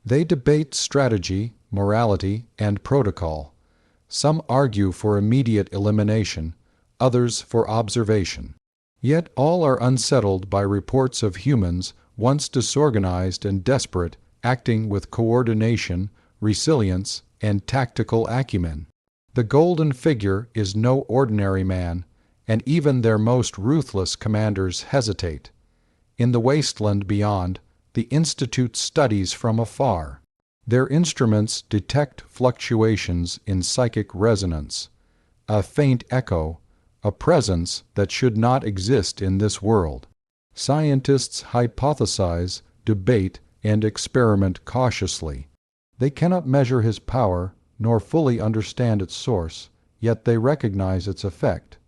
They debate strategy, morality, and protocol. Some argue for immediate elimination, others for observation. Yet all are unsettled by reports of humans once disorganized and desperate, acting with coordination, resilience, and tactical acumen. The golden figure is no ordinary man, and even their most ruthless commanders hesitate. In the wasteland beyond, the Institute studies from afar. Their instruments detect fluctuations in psychic resonance, a faint echo, a presence that should not exist in this world. Scientists hypothesize, debate, and experiment cautiously. They cannot measure his power, nor fully understand its source, yet they recognize its effect.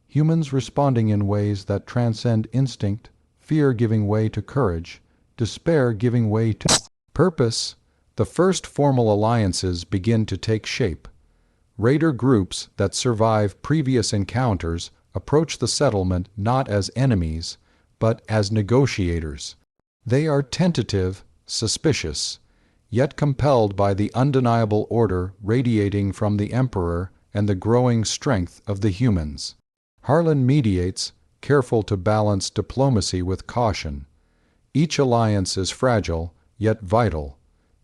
Humans responding in ways that transcend instinct, fear giving way to courage, despair giving way to purpose. The first formal alliances begin to take shape. Raider groups that survive previous encounters approach the settlement not as enemies, but as negotiators. They are tentative, suspicious, yet compelled by the undeniable order radiating from the Emperor and the growing strength of the humans. Harlan mediates, careful to balance diplomacy with caution. Each alliance is fragile, yet vital.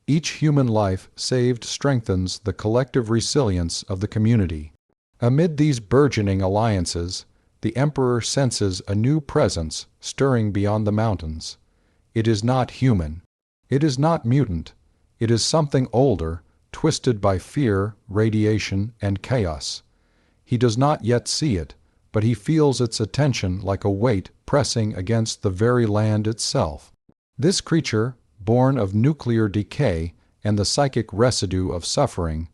Each human life saved strengthens the collective resilience of the community. Amid these burgeoning alliances, the Emperor senses a new presence stirring beyond the mountains. It is not human. It is not mutant. It is something older, twisted by fear, radiation, and chaos. He does not yet see it, but he feels its attention like a weight pressing against the very land itself. This creature, born of nuclear decay and the psychic residue of suffering,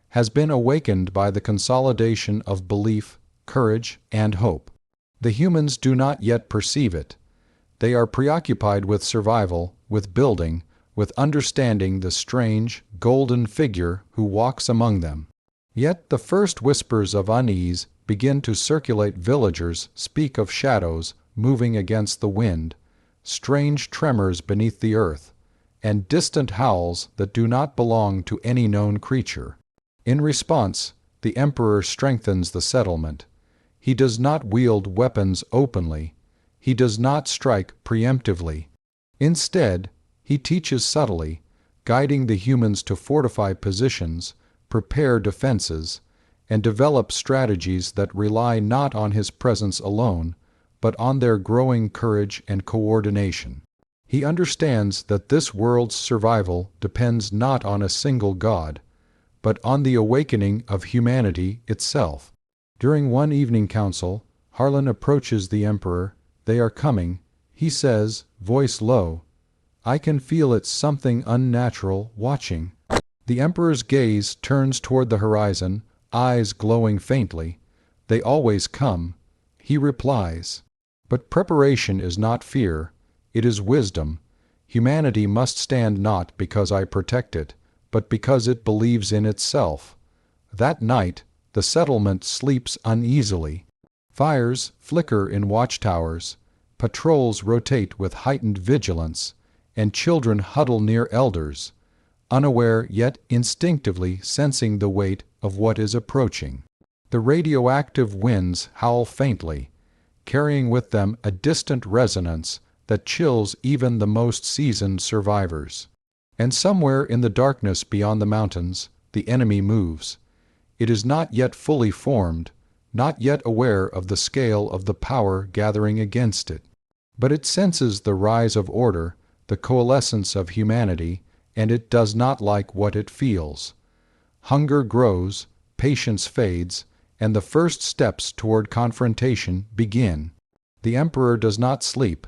has been awakened by the consolidation of belief, courage, and hope. The humans do not yet perceive it. They are preoccupied with survival, with building, with understanding the strange, golden figure who walks among them. Yet the first whispers of unease begin to circulate. Villagers speak of shadows moving against the wind, strange tremors beneath the earth, and distant howls that do not belong to any known creature. In response, the Emperor strengthens the settlement. He does not wield weapons openly. He does not strike preemptively. Instead, he teaches subtly, guiding the humans to fortify positions, prepare defenses, and develop strategies that rely not on his presence alone, but on their growing courage and coordination. He understands that this world's survival depends not on a single god, but on the awakening of humanity itself. During one evening council, Harlan approaches the Emperor. "They are coming," he says, voice low. "I can feel it's something unnatural watching." The Emperor's gaze turns toward the horizon, eyes glowing faintly. "They always come," he replies. But preparation is not fear, it is wisdom. Humanity must stand not because I protect it, but because it believes in itself. That night, the settlement sleeps uneasily. Fires flicker in watchtowers, patrols rotate with heightened vigilance, and children huddle near elders, unaware yet instinctively sensing the weight of what is approaching. The radioactive winds howl faintly, carrying with them a distant resonance that chills even the most seasoned survivors. And somewhere in the darkness beyond the mountains, the enemy moves. It is not yet fully formed, not yet aware of the scale of the power gathering against it. But it senses the rise of order, the coalescence of humanity, and it does not like what it feels. Hunger grows, patience fades, and the first steps toward confrontation begin. The Emperor does not sleep.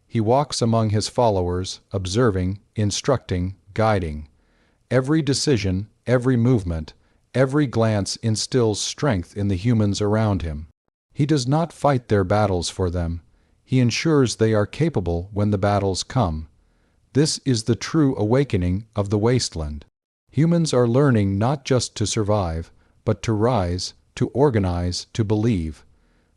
He walks among his followers, observing, instructing, guiding. Every decision, every movement, every glance instills strength in the humans around him. He does not fight their battles for them. He ensures they are capable when the battles come. This is the true awakening of the wasteland. Humans are learning not just to survive, but to rise, to organize, to believe.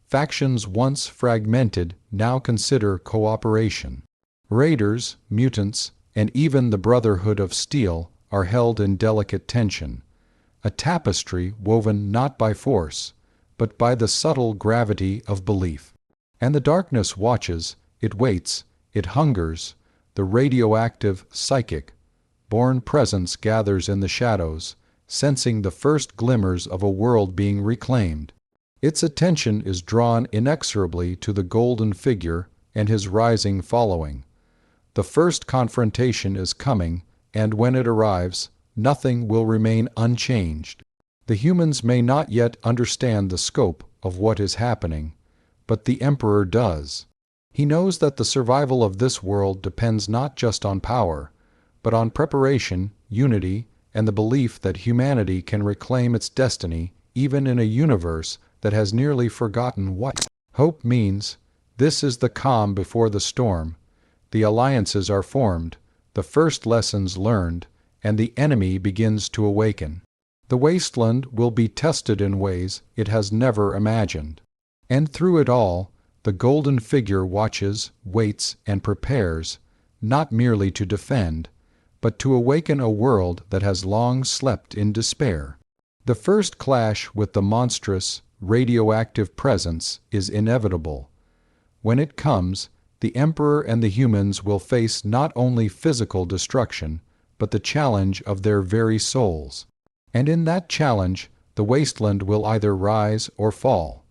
Factions once fragmented now consider cooperation. Raiders, mutants, and even the Brotherhood of Steel are held in delicate tension. A tapestry woven not by force, but by the subtle gravity of belief. And the darkness watches, it waits, it hungers. The radioactive, psychic, born presence gathers in the shadows, sensing the first glimmers of a world being reclaimed. Its attention is drawn inexorably to the golden figure and his rising following. The first confrontation is coming, and when it arrives, nothing will remain unchanged. The humans may not yet understand the scope of what is happening, but the Emperor does. He knows that the survival of this world depends not just on power, but on preparation, unity, and the belief that humanity can reclaim its destiny even in a universe that has nearly forgotten what hope means. This is the calm before the storm. The alliances are formed, the first lessons learned, and the enemy begins to awaken. The wasteland will be tested in ways it has never imagined. And through it all, the golden figure watches, waits, and prepares, not merely to defend, but to awaken a world that has long slept in despair. The first clash with the monstrous, radioactive presence is inevitable. When it comes, the Emperor and the humans will face not only physical destruction, but the challenge of their very souls. And in that challenge, the wasteland will either rise or fall.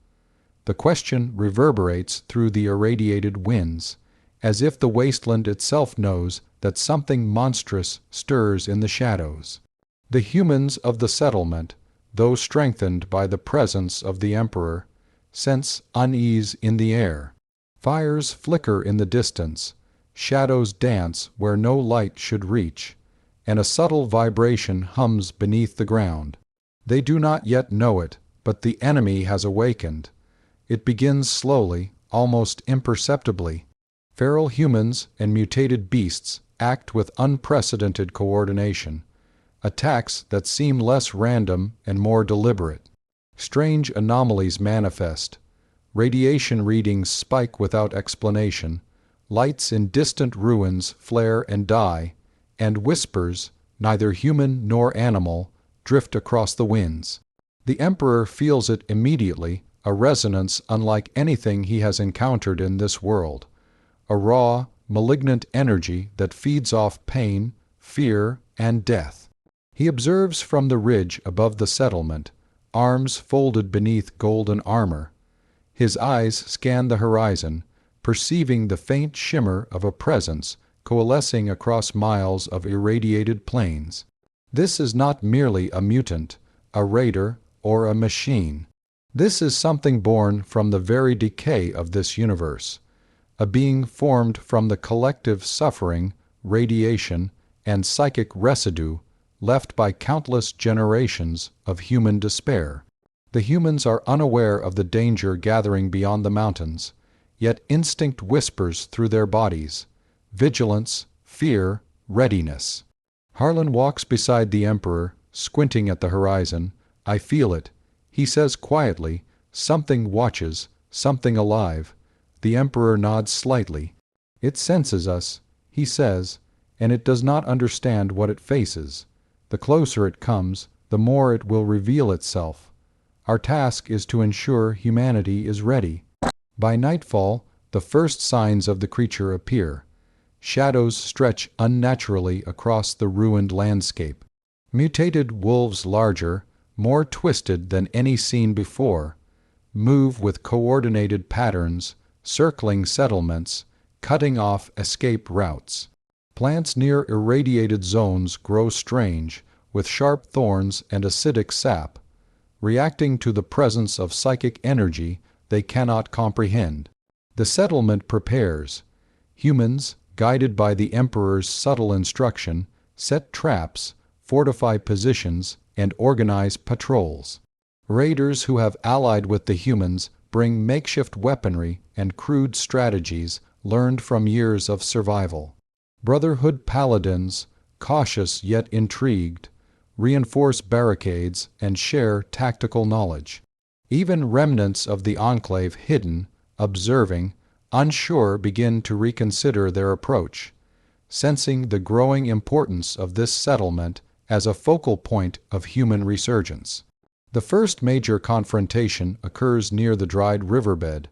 The question reverberates through the irradiated winds, as if the wasteland itself knows that something monstrous stirs in the shadows. The humans of the settlement, though strengthened by the presence of the Emperor, sense unease in the air. Fires flicker in the distance, shadows dance where no light should reach, and a subtle vibration hums beneath the ground. They do not yet know it, but the enemy has awakened. It begins slowly, almost imperceptibly. Feral humans and mutated beasts act with unprecedented coordination, attacks that seem less random and more deliberate. Strange anomalies manifest. Radiation readings spike without explanation, lights in distant ruins flare and die, and whispers, neither human nor animal, drift across the winds. The Emperor feels it immediately, a resonance unlike anything he has encountered in this world, a raw, malignant energy that feeds off pain, fear, and death. He observes from the ridge above the settlement, arms folded beneath golden armor. His eyes scan the horizon, perceiving the faint shimmer of a presence coalescing across miles of irradiated plains. This is not merely a mutant, a raider, or a machine. This is something born from the very decay of this universe, a being formed from the collective suffering, radiation, and psychic residue left by countless generations of human despair. The humans are unaware of the danger gathering beyond the mountains, yet instinct whispers through their bodies: vigilance, fear, readiness. Harlan walks beside the Emperor, squinting at the horizon. "I feel it," he says quietly. "Something watches, something alive." The Emperor nods slightly. "It senses us," he says, "and it does not understand what it faces. The closer it comes, the more it will reveal itself. Our task is to ensure humanity is ready." By nightfall, the first signs of the creature appear. Shadows stretch unnaturally across the ruined landscape. Mutated wolves larger, more twisted than any seen before, move with coordinated patterns, circling settlements, cutting off escape routes. Plants near irradiated zones grow strange, with sharp thorns and acidic sap, reacting to the presence of psychic energy they cannot comprehend. The settlement prepares. Humans, guided by the Emperor's subtle instruction, set traps, fortify positions, and organize patrols. Raiders who have allied with the humans bring makeshift weaponry and crude strategies learned from years of survival. Brotherhood paladins, cautious yet intrigued, reinforce barricades and share tactical knowledge. Even remnants of the enclave hidden, observing, unsure begin to reconsider their approach, sensing the growing importance of this settlement as a focal point of human resurgence. The first major confrontation occurs near the dried riverbed.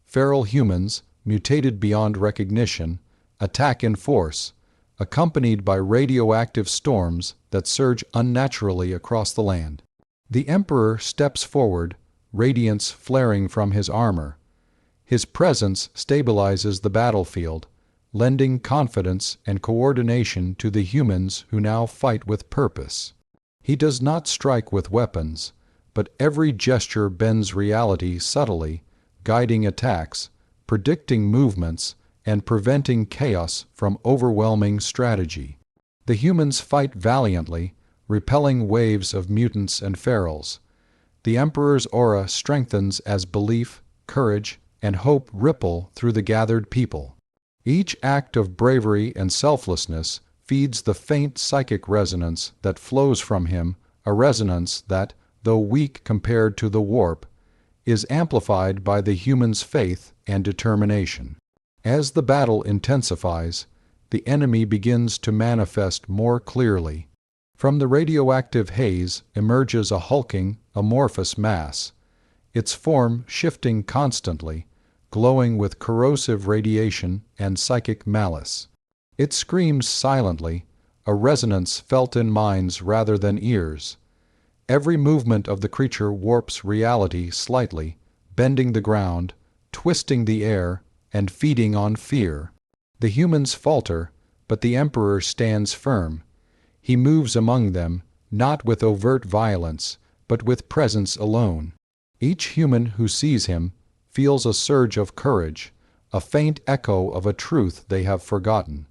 Feral humans, mutated beyond recognition, attack in force, accompanied by radioactive storms that surge unnaturally across the land. The Emperor steps forward, radiance flaring from his armor. His presence stabilizes the battlefield, lending confidence and coordination to the humans who now fight with purpose. He does not strike with weapons, but every gesture bends reality subtly, guiding attacks, predicting movements, and preventing chaos from overwhelming strategy. The humans fight valiantly, repelling waves of mutants and ferals. The Emperor's aura strengthens as belief, courage, and hope ripple through the gathered people. Each act of bravery and selflessness feeds the faint psychic resonance that flows from him, a resonance that, though weak compared to the warp, is amplified by the human's faith and determination. As the battle intensifies, the enemy begins to manifest more clearly. From the radioactive haze emerges a hulking, amorphous mass, its form shifting constantly, glowing with corrosive radiation and psychic malice. It screams silently, a resonance felt in minds rather than ears. Every movement of the creature warps reality slightly, bending the ground, twisting the air, and feeding on fear. The humans falter, but the Emperor stands firm. He moves among them, not with overt violence, but with presence alone. Each human who sees him feels a surge of courage, a faint echo of a truth they have forgotten.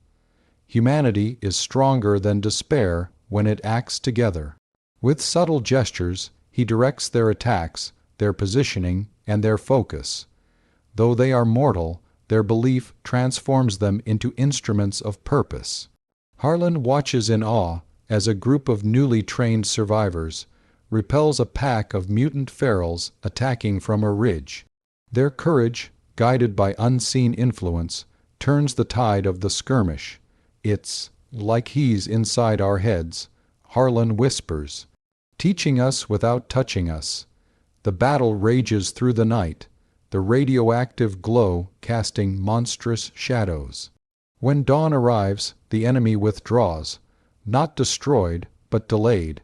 Humanity is stronger than despair when it acts together. With subtle gestures, he directs their attacks, their positioning, and their focus. Though they are mortal, their belief transforms them into instruments of purpose. Harlan watches in awe as a group of newly trained survivors repels a pack of mutant ferals attacking from a ridge. Their courage, guided by unseen influence, turns the tide of the skirmish. It's like he's inside our heads, Harlan whispers, teaching us without touching us. The battle rages through the night, the radioactive glow casting monstrous shadows. When dawn arrives, the enemy withdraws, not destroyed, but delayed.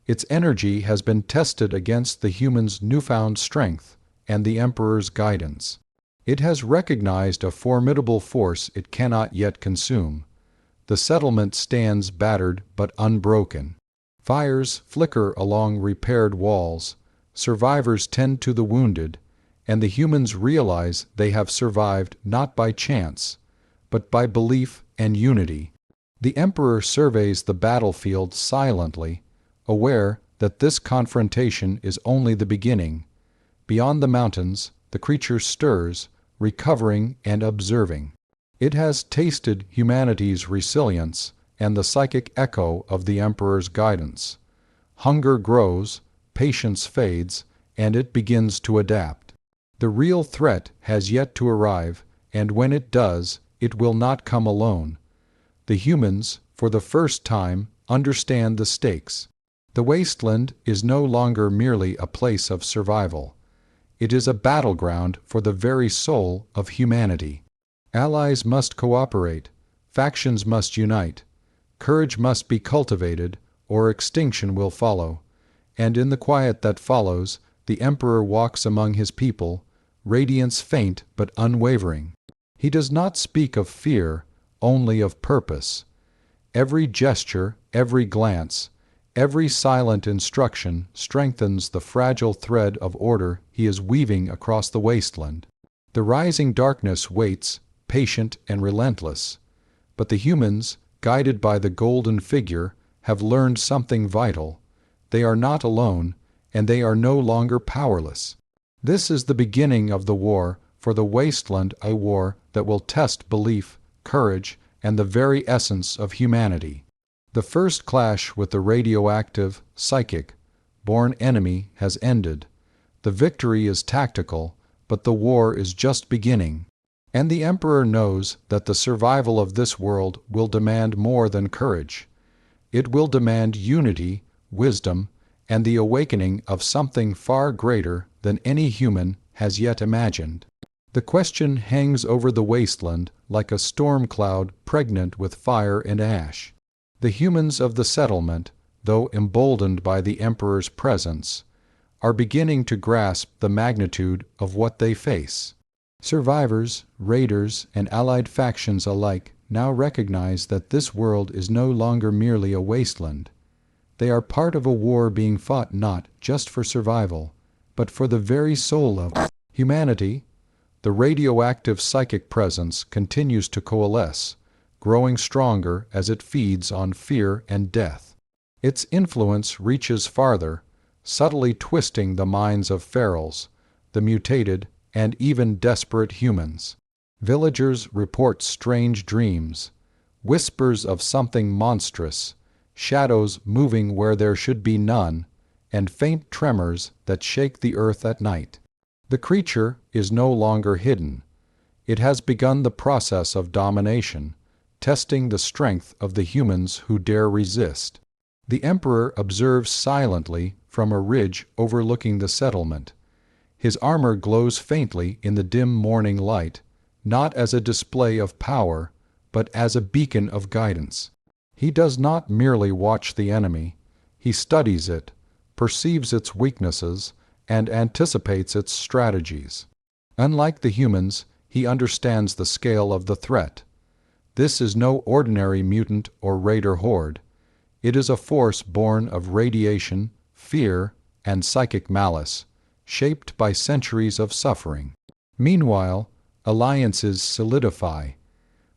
Its energy has been tested against the human's newfound strength and the Emperor's guidance. It has recognized a formidable force it cannot yet consume. The settlement stands battered but unbroken. Fires flicker along repaired walls, survivors tend to the wounded, and the humans realize they have survived not by chance, but by belief and unity. The Emperor surveys the battlefield silently, aware that this confrontation is only the beginning. Beyond the mountains, the creature stirs, recovering and observing. It has tasted humanity's resilience and the psychic echo of the Emperor's guidance. Hunger grows, patience fades, and it begins to adapt. The real threat has yet to arrive, and when it does, it will not come alone. The humans, for the first time, understand the stakes. The wasteland is no longer merely a place of survival. It is a battleground for the very soul of humanity. Allies must cooperate, factions must unite, courage must be cultivated, or extinction will follow. And in the quiet that follows, the Emperor walks among his people, radiance faint but unwavering. He does not speak of fear, only of purpose. Every gesture, every glance, every silent instruction strengthens the fragile thread of order he is weaving across the wasteland. The rising darkness waits, patient and relentless. But the humans, guided by the golden figure, have learned something vital. They are not alone, and they are no longer powerless. This is the beginning of the war for the wasteland, a war that will test belief, courage, and the very essence of humanity. The first clash with the radioactive, psychic, born enemy has ended. The victory is tactical, but the war is just beginning. And the Emperor knows that the survival of this world will demand more than courage. It will demand unity, wisdom, and the awakening of something far greater than any human has yet imagined. The question hangs over the wasteland like a storm cloud pregnant with fire and ash. The humans of the settlement, though emboldened by the Emperor's presence, are beginning to grasp the magnitude of what they face. Survivors, raiders, and allied factions alike now recognize that this world is no longer merely a wasteland. They are part of a war being fought not just for survival, but for the very soul of humanity. The radioactive psychic presence continues to coalesce, growing stronger as it feeds on fear and death. Its influence reaches farther, subtly twisting the minds of ferals, the mutated, and even desperate humans. Villagers report strange dreams, whispers of something monstrous, shadows moving where there should be none, and faint tremors that shake the earth at night. The creature is no longer hidden. It has begun the process of domination, testing the strength of the humans who dare resist. The Emperor observes silently from a ridge overlooking the settlement. His armor glows faintly in the dim morning light, not as a display of power, but as a beacon of guidance. He does not merely watch the enemy. He studies it, perceives its weaknesses, and anticipates its strategies. Unlike the humans, he understands the scale of the threat. This is no ordinary mutant or raider horde. It is a force born of radiation, fear, and psychic malice, shaped by centuries of suffering. Meanwhile, alliances solidify.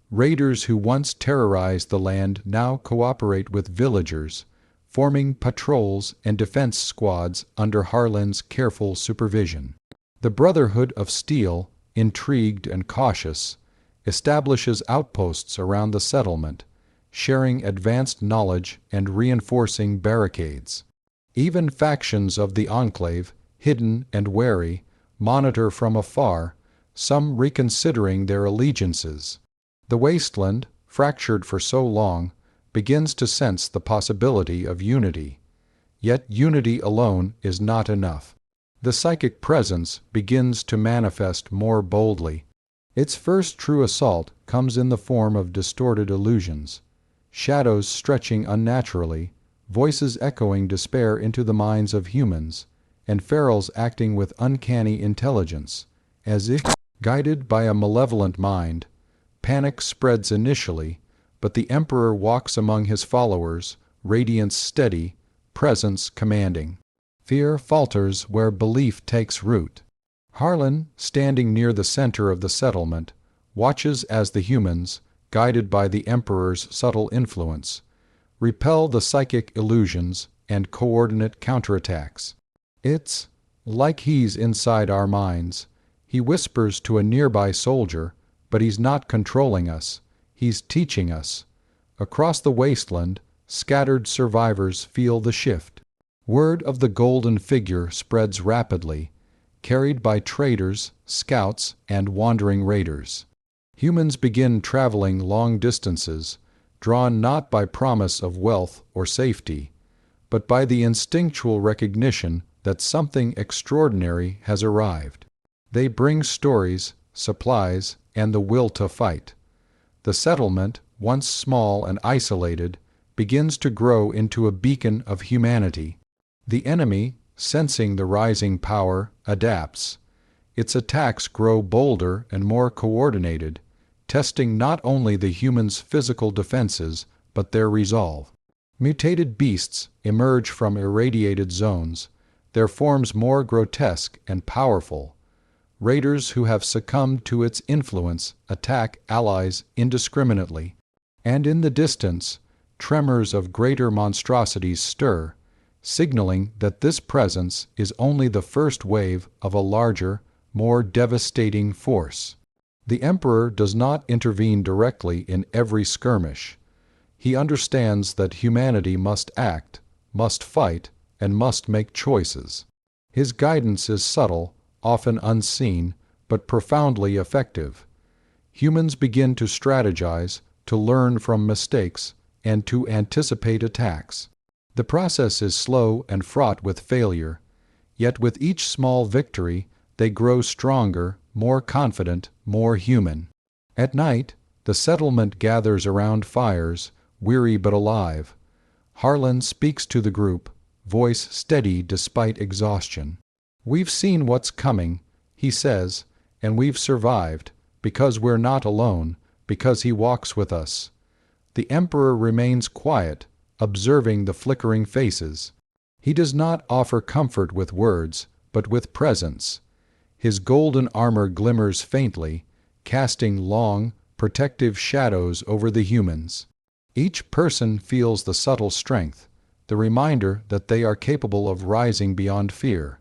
Raiders who once terrorized the land now cooperate with villagers, forming patrols and defense squads under Harlan's careful supervision. The Brotherhood of Steel, intrigued and cautious, establishes outposts around the settlement, sharing advanced knowledge and reinforcing barricades. Even factions of the Enclave, hidden and wary, monitor from afar, some reconsidering their allegiances. The wasteland, fractured for so long, begins to sense the possibility of unity. Yet unity alone is not enough. The psychic presence begins to manifest more boldly. Its first true assault comes in the form of distorted illusions, shadows stretching unnaturally, voices echoing despair into the minds of humans, and ferals acting with uncanny intelligence, as if guided by a malevolent mind. Panic spreads initially, but the Emperor walks among his followers, radiance steady, presence commanding. Fear falters where belief takes root. Harlan, standing near the center of the settlement, watches as the humans, guided by the Emperor's subtle influence, repel the psychic illusions and coordinate counterattacks. It's like he's inside our minds. He whispers to a nearby soldier, but he's not controlling us. He's teaching us. Across the wasteland, scattered survivors feel the shift. Word of the golden figure spreads rapidly, carried by traders, scouts, and wandering raiders. Humans begin traveling long distances, drawn not by promise of wealth or safety, but by the instinctual recognition that something extraordinary has arrived. They bring stories, supplies, and the will to fight. The settlement, once small and isolated, begins to grow into a beacon of humanity. The enemy, sensing the rising power, adapts. Its attacks grow bolder and more coordinated, testing not only the humans' physical defenses, but their resolve. Mutated beasts emerge from irradiated zones, their forms more grotesque and powerful. Raiders who have succumbed to its influence attack allies indiscriminately, and in the distance, tremors of greater monstrosities stir, signaling that this presence is only the first wave of a larger, more devastating force. The Emperor does not intervene directly in every skirmish. He understands that humanity must act, must fight, and must make choices. His guidance is subtle, often unseen, but profoundly effective. Humans begin to strategize, to learn from mistakes, and to anticipate attacks. The process is slow and fraught with failure, yet with each small victory, they grow stronger, more confident, more human. At night, the settlement gathers around fires, weary but alive. Harlan speaks to the group, voice steady despite exhaustion. "We've seen what's coming," he says, "and we've survived, because we're not alone, because he walks with us." The Emperor remains quiet, observing the flickering faces. He does not offer comfort with words, but with presence. His golden armor glimmers faintly, casting long, protective shadows over the humans. Each person feels the subtle strength, the reminder that they are capable of rising beyond fear.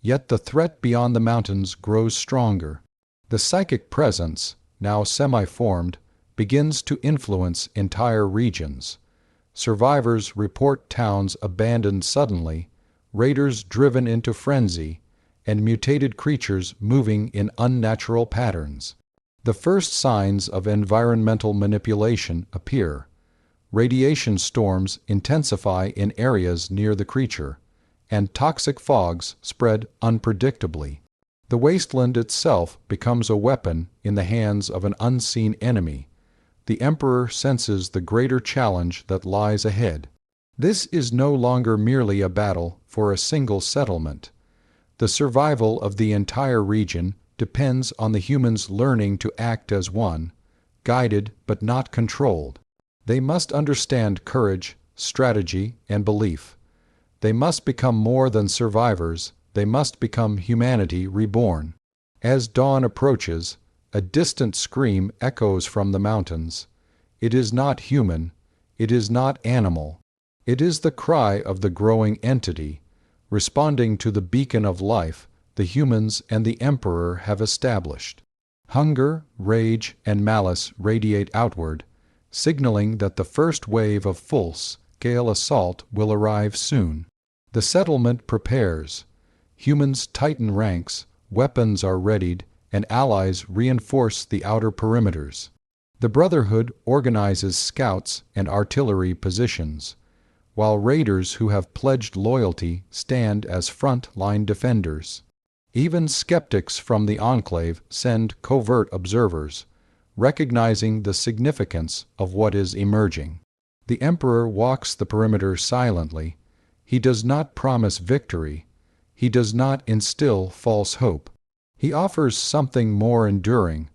Yet the threat beyond the mountains grows stronger. The psychic presence, now semi-formed, begins to influence entire regions. Survivors report towns abandoned suddenly, raiders driven into frenzy, and mutated creatures moving in unnatural patterns. The first signs of environmental manipulation appear. Radiation storms intensify in areas near the creature, and toxic fogs spread unpredictably. The wasteland itself becomes a weapon in the hands of an unseen enemy. The Emperor senses the greater challenge that lies ahead. This is no longer merely a battle for a single settlement. The survival of the entire region depends on the humans learning to act as one, guided but not controlled. They must understand courage, strategy, and belief. They must become more than survivors. They must become humanity reborn. As dawn approaches, a distant scream echoes from the mountains. It is not human. It is not animal. It is the cry of the growing entity, responding to the beacon of life the humans and the Emperor have established. Hunger, rage, and malice radiate outward, signaling that the first wave of full-scale assault will arrive soon. The settlement prepares. Humans tighten ranks, weapons are readied, and allies reinforce the outer perimeters. The Brotherhood organizes scouts and artillery positions, while raiders who have pledged loyalty stand as front-line defenders. Even skeptics from the Enclave send covert observers, recognizing the significance of what is emerging. The Emperor walks the perimeter silently. He does not promise victory. He does not instill false hope. He offers something more enduring,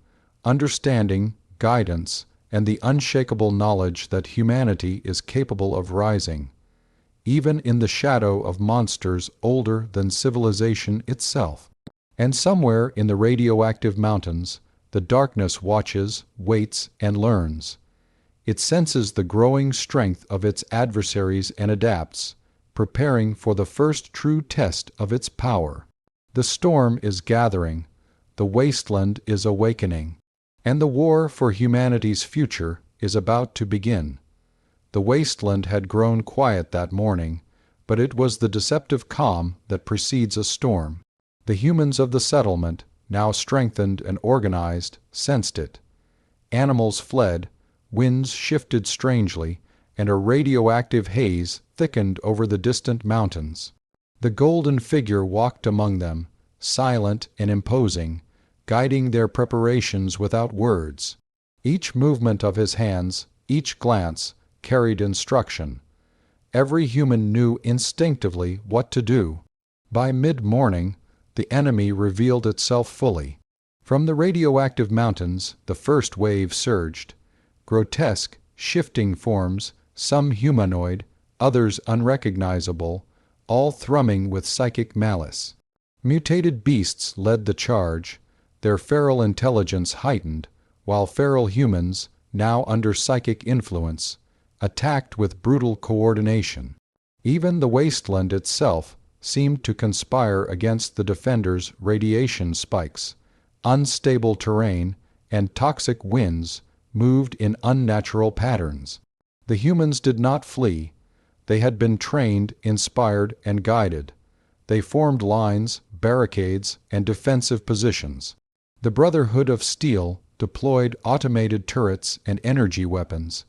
understanding, guidance, and the unshakable knowledge that humanity is capable of rising, even in the shadow of monsters older than civilization itself. And somewhere in the radioactive mountains, the darkness watches, waits, and learns. It senses the growing strength of its adversaries and adapts, preparing for the first true test of its power. The storm is gathering, the wasteland is awakening, and the war for humanity's future is about to begin. The wasteland had grown quiet that morning, but it was the deceptive calm that precedes a storm. The humans of the settlement, now strengthened and organized, sensed it. Animals fled, winds shifted strangely, and a radioactive haze thickened over the distant mountains. The golden figure walked among them, silent and imposing, guiding their preparations without words. Each movement of his hands, each glance, carried instruction. Every human knew instinctively what to do. By mid-morning, the enemy revealed itself fully. From the radioactive mountains, the first wave surged. Grotesque, shifting forms, some humanoid, others unrecognizable, all thrumming with psychic malice. Mutated beasts led the charge, their feral intelligence heightened, while feral humans, now under psychic influence, attacked with brutal coordination. Even the wasteland itself seemed to conspire against the defenders' radiation spikes. Unstable terrain and toxic winds moved in unnatural patterns. The humans did not flee. They had been trained, inspired, and guided. They formed lines, barricades, and defensive positions. The Brotherhood of Steel deployed automated turrets and energy weapons,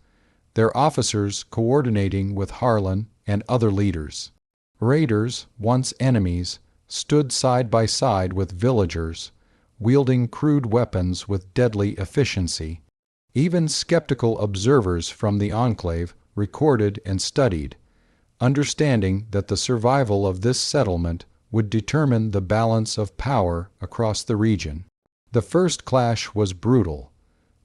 their officers coordinating with Harlan and other leaders. Raiders, once enemies, stood side by side with villagers, wielding crude weapons with deadly efficiency. Even skeptical observers from the Enclave recorded and studied, understanding that the survival of this settlement would determine the balance of power across the region. The first clash was brutal.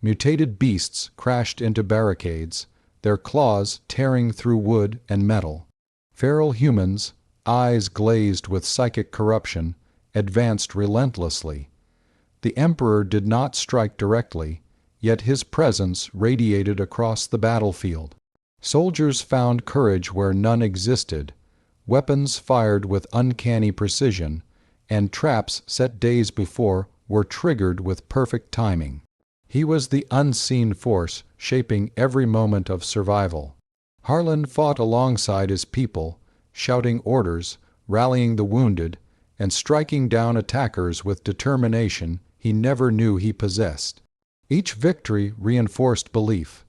Mutated beasts crashed into barricades, their claws tearing through wood and metal. Feral humans, eyes glazed with psychic corruption, advanced relentlessly. The Emperor did not strike directly, yet his presence radiated across the battlefield. Soldiers found courage where none existed, weapons fired with uncanny precision, and traps set days before were triggered with perfect timing. He was the unseen force shaping every moment of survival. Harlan fought alongside his people, shouting orders, rallying the wounded, and striking down attackers with determination he never knew he possessed. Each victory reinforced belief.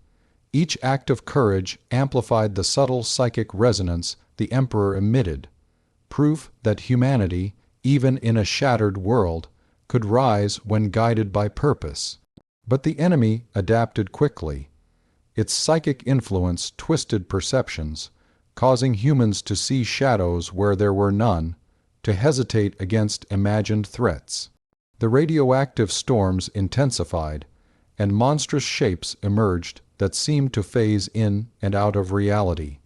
Each act of courage amplified the subtle psychic resonance the Emperor emitted, proof that humanity, even in a shattered world, could rise when guided by purpose. But the enemy adapted quickly. Its psychic influence twisted perceptions, causing humans to see shadows where there were none, to hesitate against imagined threats. The radioactive storms intensified, and monstrous shapes emerged that seemed to phase in and out of reality.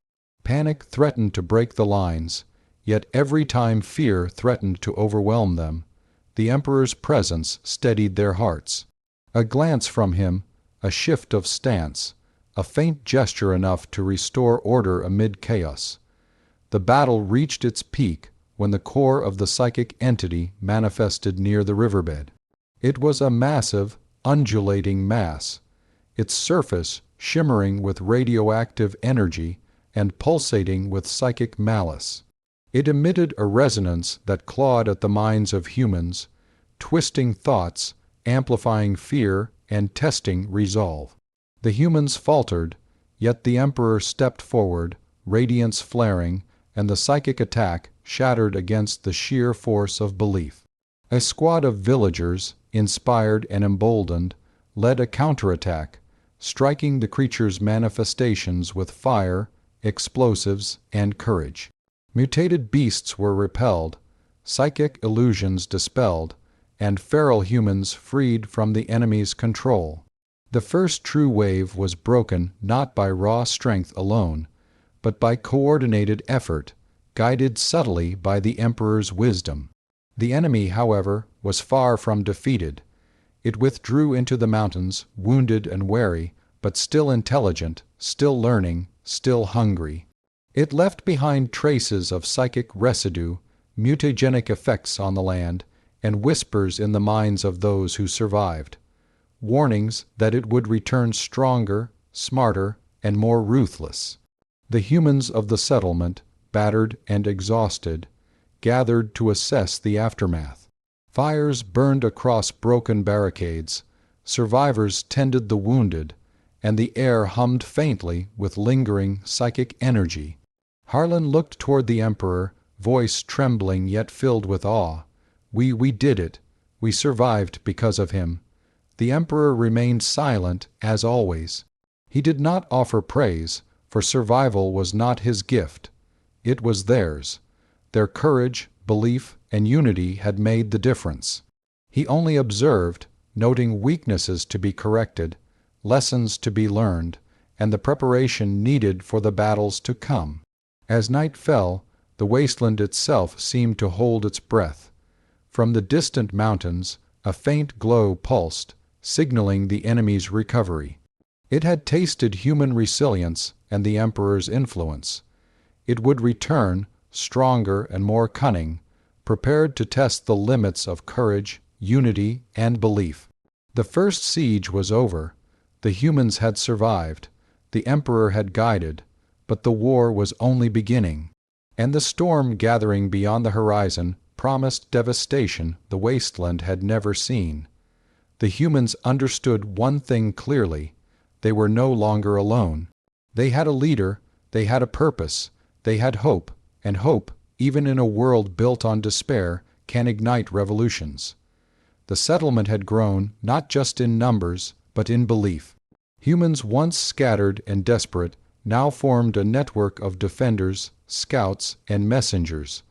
Panic threatened to break the lines, yet every time fear threatened to overwhelm them, the Emperor's presence steadied their hearts. A glance from him, a shift of stance, a faint gesture enough to restore order amid chaos. The battle reached its peak when the core of the psychic entity manifested near the riverbed. It was a massive, undulating mass, its surface shimmering with radioactive energy and pulsating with psychic malice. It emitted a resonance that clawed at the minds of humans, twisting thoughts, amplifying fear, and testing resolve. The humans faltered, yet the Emperor stepped forward, radiance flaring, and the psychic attack shattered against the sheer force of belief. A squad of villagers, inspired and emboldened, led a counterattack, striking the creature's manifestations with fire, explosives, and courage. Mutated beasts were repelled, psychic illusions dispelled, and feral humans freed from the enemy's control. The first true wave was broken not by raw strength alone, but by coordinated effort, guided subtly by the Emperor's wisdom. The enemy, however, was far from defeated. It withdrew into the mountains, wounded and wary, but still intelligent, still learning, still hungry. It left behind traces of psychic residue, mutagenic effects on the land, and whispers in the minds of those who survived. Warnings that it would return stronger, smarter, and more ruthless. The humans of the settlement, battered and exhausted, gathered to assess the aftermath. Fires burned across broken barricades, survivors tended the wounded, and the air hummed faintly with lingering psychic energy. Harlan looked toward the Emperor, voice trembling yet filled with awe. We did it. We survived because of him." The Emperor remained silent, as always. He did not offer praise, for survival was not his gift. It was theirs. Their courage, belief, and unity had made the difference. He only observed, noting weaknesses to be corrected, lessons to be learned, and the preparation needed for the battles to come. As night fell, the wasteland itself seemed to hold its breath. From the distant mountains, a faint glow pulsed, signaling the enemy's recovery. It had tasted human resilience and the Emperor's influence. It would return, stronger and more cunning, prepared to test the limits of courage, unity, and belief. The first siege was over. The humans had survived. The Emperor had guided, but the war was only beginning. And the storm gathering beyond the horizon promised devastation the wasteland had never seen. The humans understood one thing clearly: they were no longer alone. They had a leader, they had a purpose, they had hope, and hope, even in a world built on despair, can ignite revolutions. The settlement had grown not just in numbers, but in belief. Humans once scattered and desperate now formed a network of defenders, scouts, and messengers,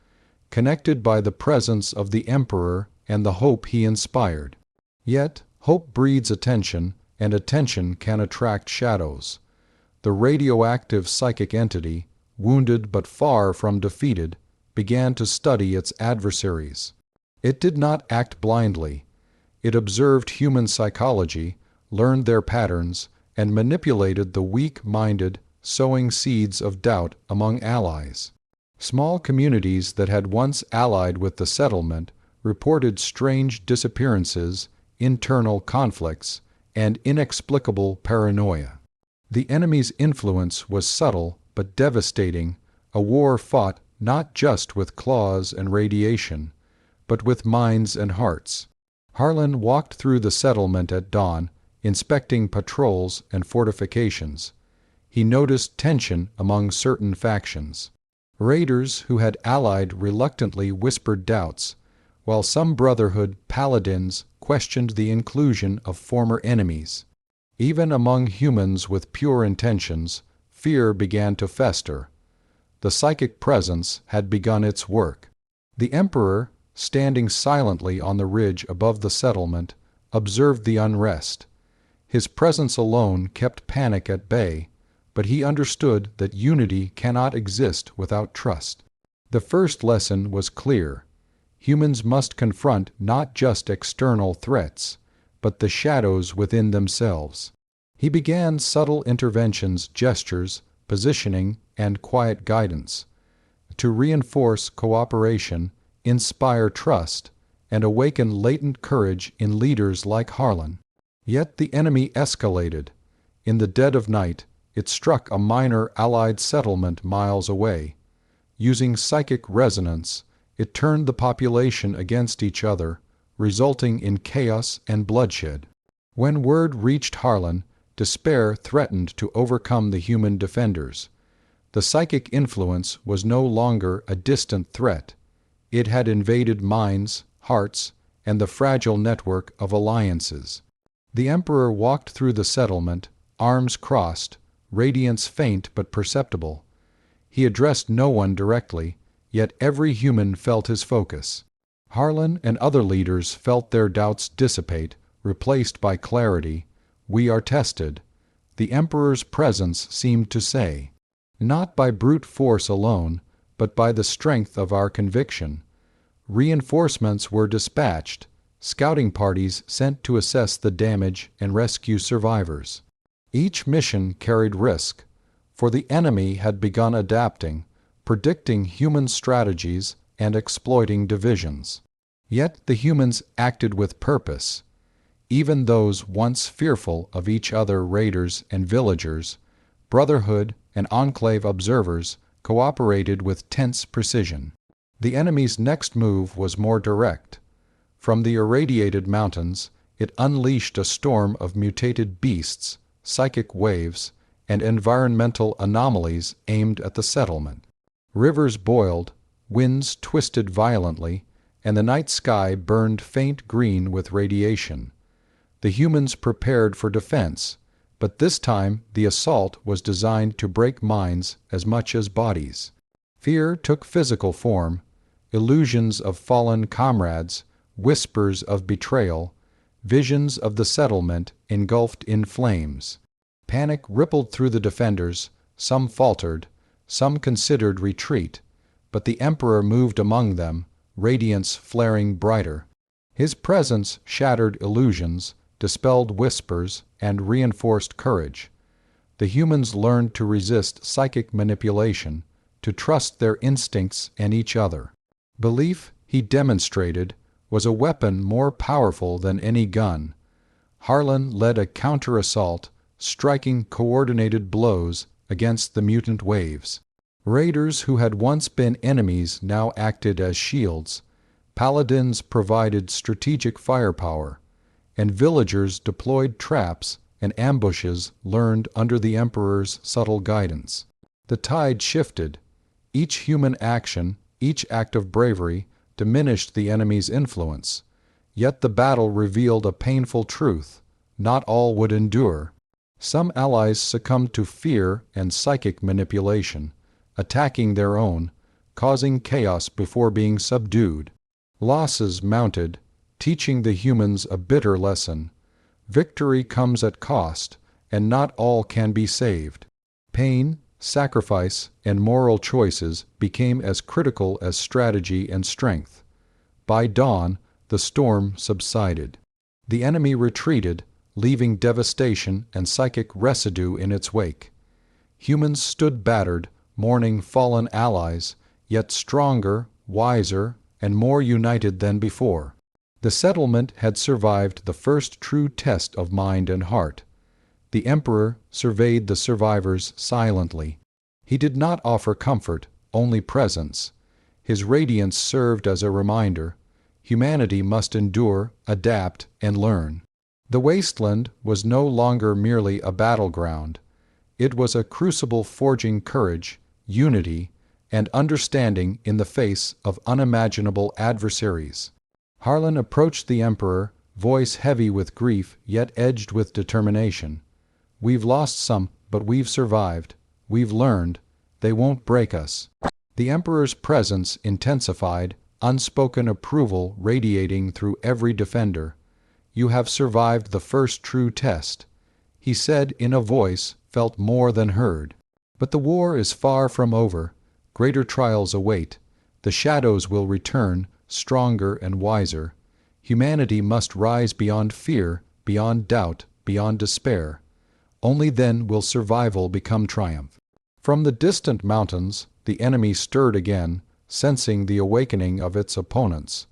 connected by the presence of the Emperor and the hope he inspired. Yet, hope breeds attention, and attention can attract shadows. The radioactive psychic entity, wounded but far from defeated, began to study its adversaries. It did not act blindly. It observed human psychology, learned their patterns, and manipulated the weak-minded, sowing seeds of doubt among allies. Small communities that had once allied with the settlement reported strange disappearances, internal conflicts, and inexplicable paranoia. The enemy's influence was subtle but devastating, a war fought not just with claws and radiation, but with minds and hearts. Harlan walked through the settlement at dawn, inspecting patrols and fortifications. He noticed tension among certain factions. Raiders who had allied reluctantly whispered doubts, while some Brotherhood paladins questioned the inclusion of former enemies. Even among humans with pure intentions, fear began to fester. The psychic presence had begun its work. The Emperor, standing silently on the ridge above the settlement, observed the unrest. His presence alone kept panic at bay, but he understood that unity cannot exist without trust. The first lesson was clear. Humans must confront not just external threats, but the shadows within themselves. He began subtle interventions, gestures, positioning, and quiet guidance to reinforce cooperation, inspire trust, and awaken latent courage in leaders like Harlan. Yet the enemy escalated. In the dead of night, it struck a minor Allied settlement miles away. Using psychic resonance, it turned the population against each other, resulting in chaos and bloodshed. When word reached Harlan, despair threatened to overcome the human defenders. The psychic influence was no longer a distant threat. It had invaded minds, hearts, and the fragile network of alliances. The Emperor walked through the settlement, arms crossed, radiance faint but perceptible. He addressed no one directly, yet every human felt his focus. Harlan and other leaders felt their doubts dissipate, replaced by clarity. "We are tested," the Emperor's presence seemed to say. "Not by brute force alone, but by the strength of our conviction." Reinforcements were dispatched, scouting parties sent to assess the damage and rescue survivors. Each mission carried risk, for the enemy had begun adapting, predicting human strategies and exploiting divisions. Yet the humans acted with purpose. Even those once fearful of each other raiders and villagers, Brotherhood and Enclave observers cooperated with tense precision. The enemy's next move was more direct. From the irradiated mountains, it unleashed a storm of mutated beasts, psychic waves, and environmental anomalies aimed at the settlement. Rivers boiled, winds twisted violently, and the night sky burned faint green with radiation. The humans prepared for defense, but this time the assault was designed to break minds as much as bodies. Fear took physical form, illusions of fallen comrades, whispers of betrayal, visions of the settlement engulfed in flames. Panic rippled through the defenders, some faltered, some considered retreat, but the Emperor moved among them, radiance flaring brighter. His presence shattered illusions, dispelled whispers, and reinforced courage. The humans learned to resist psychic manipulation, to trust their instincts and each other. Belief, he demonstrated, was a weapon more powerful than any gun. Harlan led a counter-assault, striking coordinated blows against the mutant waves. Raiders who had once been enemies now acted as shields. Paladins provided strategic firepower, and villagers deployed traps and ambushes learned under the Emperor's subtle guidance. The tide shifted. Each human action, each act of bravery, diminished the enemy's influence. Yet the battle revealed a painful truth: not all would endure. Some allies succumbed to fear and psychic manipulation, attacking their own, causing chaos before being subdued. Losses mounted, teaching the humans a bitter lesson. Victory comes at cost, and not all can be saved. Pain, sacrifice, and moral choices became as critical as strategy and strength. By dawn, the storm subsided. The enemy retreated, leaving devastation and psychic residue in its wake. Humans stood battered, mourning fallen allies, yet stronger, wiser, and more united than before. The settlement had survived the first true test of mind and heart. The Emperor surveyed the survivors silently. He did not offer comfort, only presence. His radiance served as a reminder: humanity must endure, adapt, and learn. The wasteland was no longer merely a battleground. It was a crucible forging courage, unity, and understanding in the face of unimaginable adversaries. Harlan approached the Emperor, voice heavy with grief yet edged with determination. "We've lost some, but we've survived. We've learned. They won't break us." The Emperor's presence intensified, unspoken approval radiating through every defender. "You have survived the first true test," he said in a voice felt more than heard. "But the war is far from over. Greater trials await. The shadows will return, stronger and wiser. Humanity must rise beyond fear, beyond doubt, beyond despair. Only then will survival become triumph." From the distant mountains, the enemy stirred again, sensing the awakening of its opponents.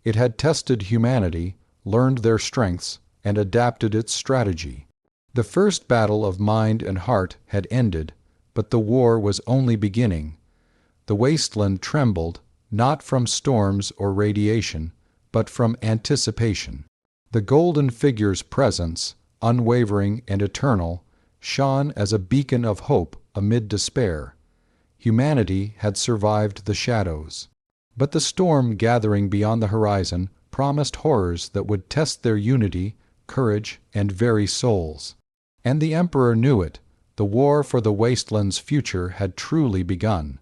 It had tested humanity, learned their strengths, and adapted its strategy. The first battle of mind and heart had ended, but the war was only beginning. The wasteland trembled, not from storms or radiation, but from anticipation. The golden figure's presence, unwavering and eternal, shone as a beacon of hope amid despair. Humanity had survived the shadows. But the storm gathering beyond the horizon promised horrors that would test their unity, courage, and very souls. And the Emperor knew it. The war for the wasteland's future had truly begun.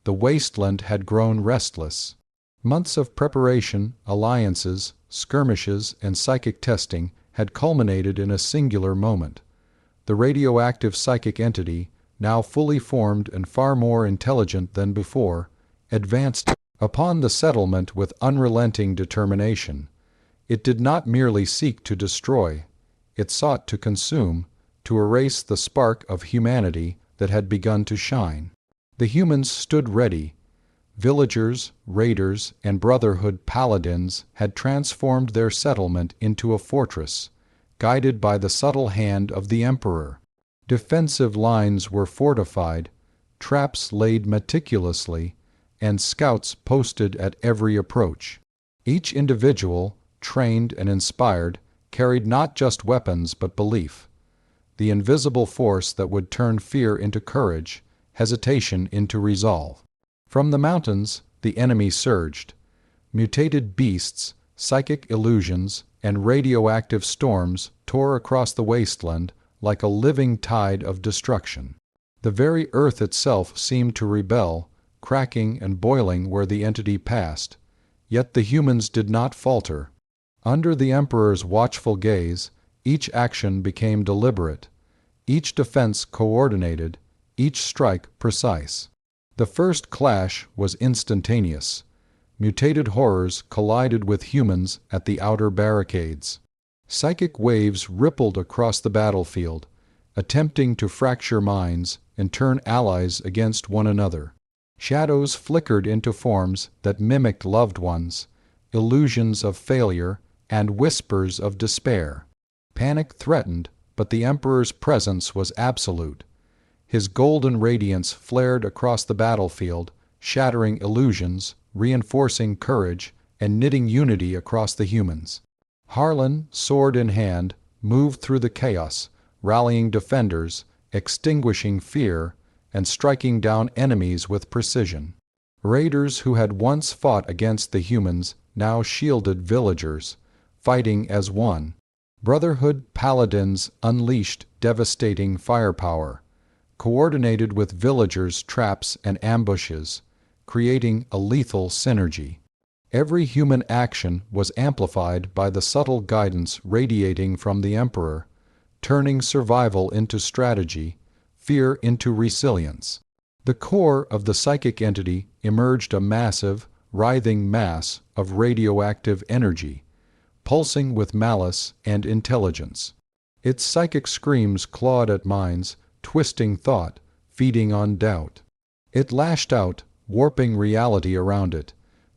The wasteland had grown restless. Months of preparation, alliances, skirmishes, and psychic testing had culminated in a singular moment. The radioactive psychic entity, now fully formed and far more intelligent than before, advanced upon the settlement with unrelenting determination. It did not merely seek to destroy. It sought to consume, to erase the spark of humanity that had begun to shine. The humans stood ready. Villagers, raiders, and Brotherhood paladins had transformed their settlement into a fortress, guided by the subtle hand of the Emperor. Defensive lines were fortified, traps laid meticulously, and scouts posted at every approach. Each individual, trained and inspired, carried not just weapons but belief, the invisible force that would turn fear into courage, hesitation into resolve. From the mountains, the enemy surged. Mutated beasts, psychic illusions, and radioactive storms tore across the wasteland like a living tide of destruction. The very earth itself seemed to rebel, cracking and boiling where the entity passed. Yet the humans did not falter. Under the Emperor's watchful gaze, each action became deliberate, each defense coordinated, each strike precise. The first clash was instantaneous. Mutated horrors collided with humans at the outer barricades. Psychic waves rippled across the battlefield, attempting to fracture minds and turn allies against one another. Shadows flickered into forms that mimicked loved ones, illusions of failure, and whispers of despair. Panic threatened, but the Emperor's presence was absolute. His golden radiance flared across the battlefield, shattering illusions, reinforcing courage, and knitting unity across the humans. Harlan, sword in hand, moved through the chaos, rallying defenders, extinguishing fear, and striking down enemies with precision. Raiders who had once fought against the humans now shielded villagers, fighting as one. Brotherhood paladins unleashed devastating firepower, coordinated with villagers' traps and ambushes, creating a lethal synergy. Every human action was amplified by the subtle guidance radiating from the Emperor, turning survival into strategy, fear into resilience. The core of the psychic entity emerged a massive, writhing mass of radioactive energy, pulsing with malice and intelligence. Its psychic screams clawed at minds, twisting thought, feeding on doubt. It lashed out, warping reality around it,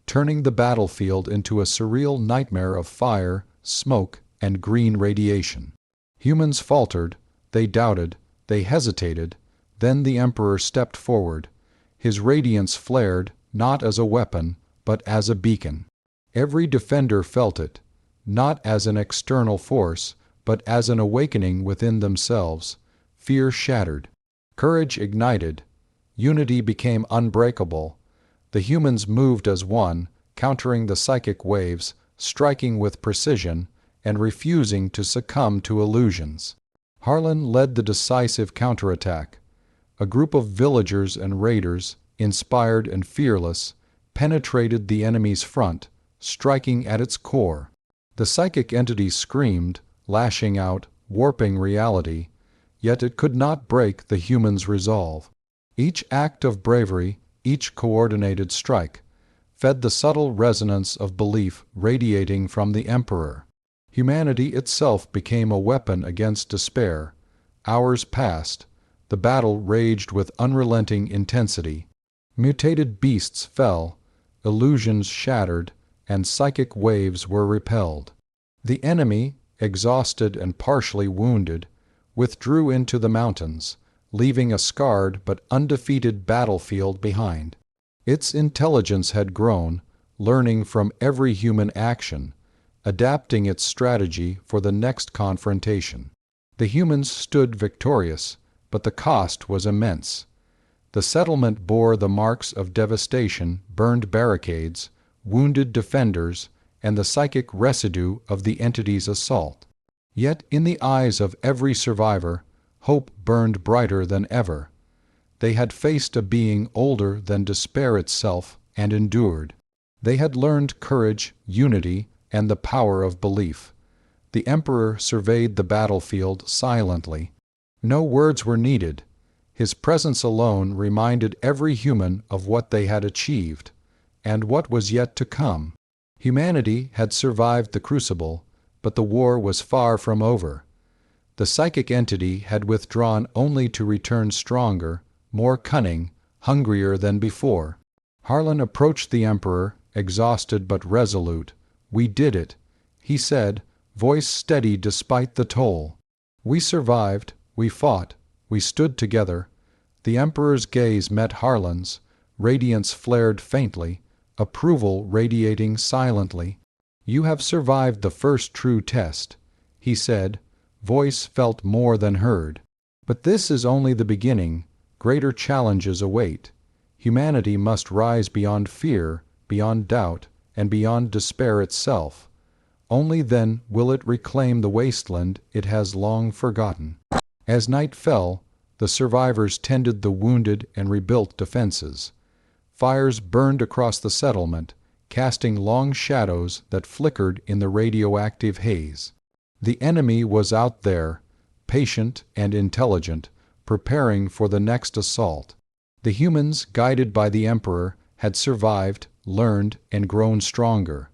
turning the battlefield into a surreal nightmare of fire, smoke, and green radiation. Humans faltered, they doubted, they hesitated. Then the Emperor stepped forward. His radiance flared, not as a weapon, but as a beacon. Every defender felt it. not as an external force, but as an awakening within themselves. Fear shattered. Courage ignited. Unity became unbreakable. The humans moved as one, countering the psychic waves, striking with precision, and refusing to succumb to illusions. Harlan led the decisive counterattack. A group of villagers and raiders, inspired and fearless, penetrated the enemy's front, striking at its core. The psychic entity screamed, lashing out, warping reality, yet it could not break the human's resolve. Each act of bravery, each coordinated strike, fed the subtle resonance of belief radiating from the Emperor. Humanity itself became a weapon against despair. Hours passed. The battle raged with unrelenting intensity. Mutated beasts fell, illusions shattered, and psychic waves were repelled. The enemy, exhausted and partially wounded, withdrew into the mountains, leaving a scarred but undefeated battlefield behind. Its intelligence had grown, learning from every human action, adapting its strategy for the next confrontation. The humans stood victorious, but the cost was immense. The settlement bore the marks of devastation, burned barricades, wounded defenders, and the psychic residue of the entity's assault. Yet in the eyes of every survivor, hope burned brighter than ever. They had faced a being older than despair itself and endured. They had learned courage, unity, and the power of belief. The Emperor surveyed the battlefield silently. No words were needed. His presence alone reminded every human of what they had achieved, and what was yet to come. Humanity had survived the crucible, but the war was far from over. The psychic entity had withdrawn only to return stronger, more cunning, hungrier than before. Harlan approached the Emperor, exhausted but resolute. "We did it," he said, voice steady despite the toll. "We survived, we fought, we stood together." The Emperor's gaze met Harlan's, radiance flared faintly, approval radiating silently. "You have survived the first true test," he said, voice felt more than heard. "But this is only the beginning. Greater challenges await. Humanity must rise beyond fear, beyond doubt, and beyond despair itself. Only then will it reclaim the wasteland it has long forgotten." As night fell, the survivors tended the wounded and rebuilt defenses. Fires burned across the settlement, casting long shadows that flickered in the radioactive haze. The enemy was out there, patient and intelligent, preparing for the next assault. The humans, guided by the Emperor, had survived, learned, and grown stronger.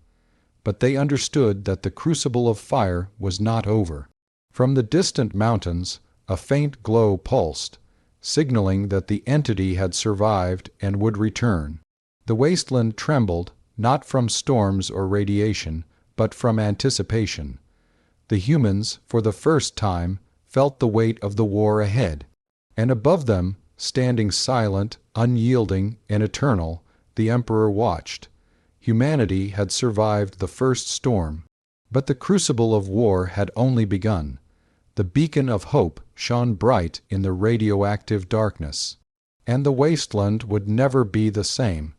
But they understood that the crucible of fire was not over. From the distant mountains, a faint glow pulsed, signaling that the entity had survived and would return. The wasteland trembled, not from storms or radiation, but from anticipation. The humans, for the first time, felt the weight of the war ahead. And above them, standing silent, unyielding, and eternal, the Emperor watched. Humanity had survived the first storm. But the crucible of war had only begun. The beacon of hope shone bright in the radioactive darkness. And the wasteland would never be the same.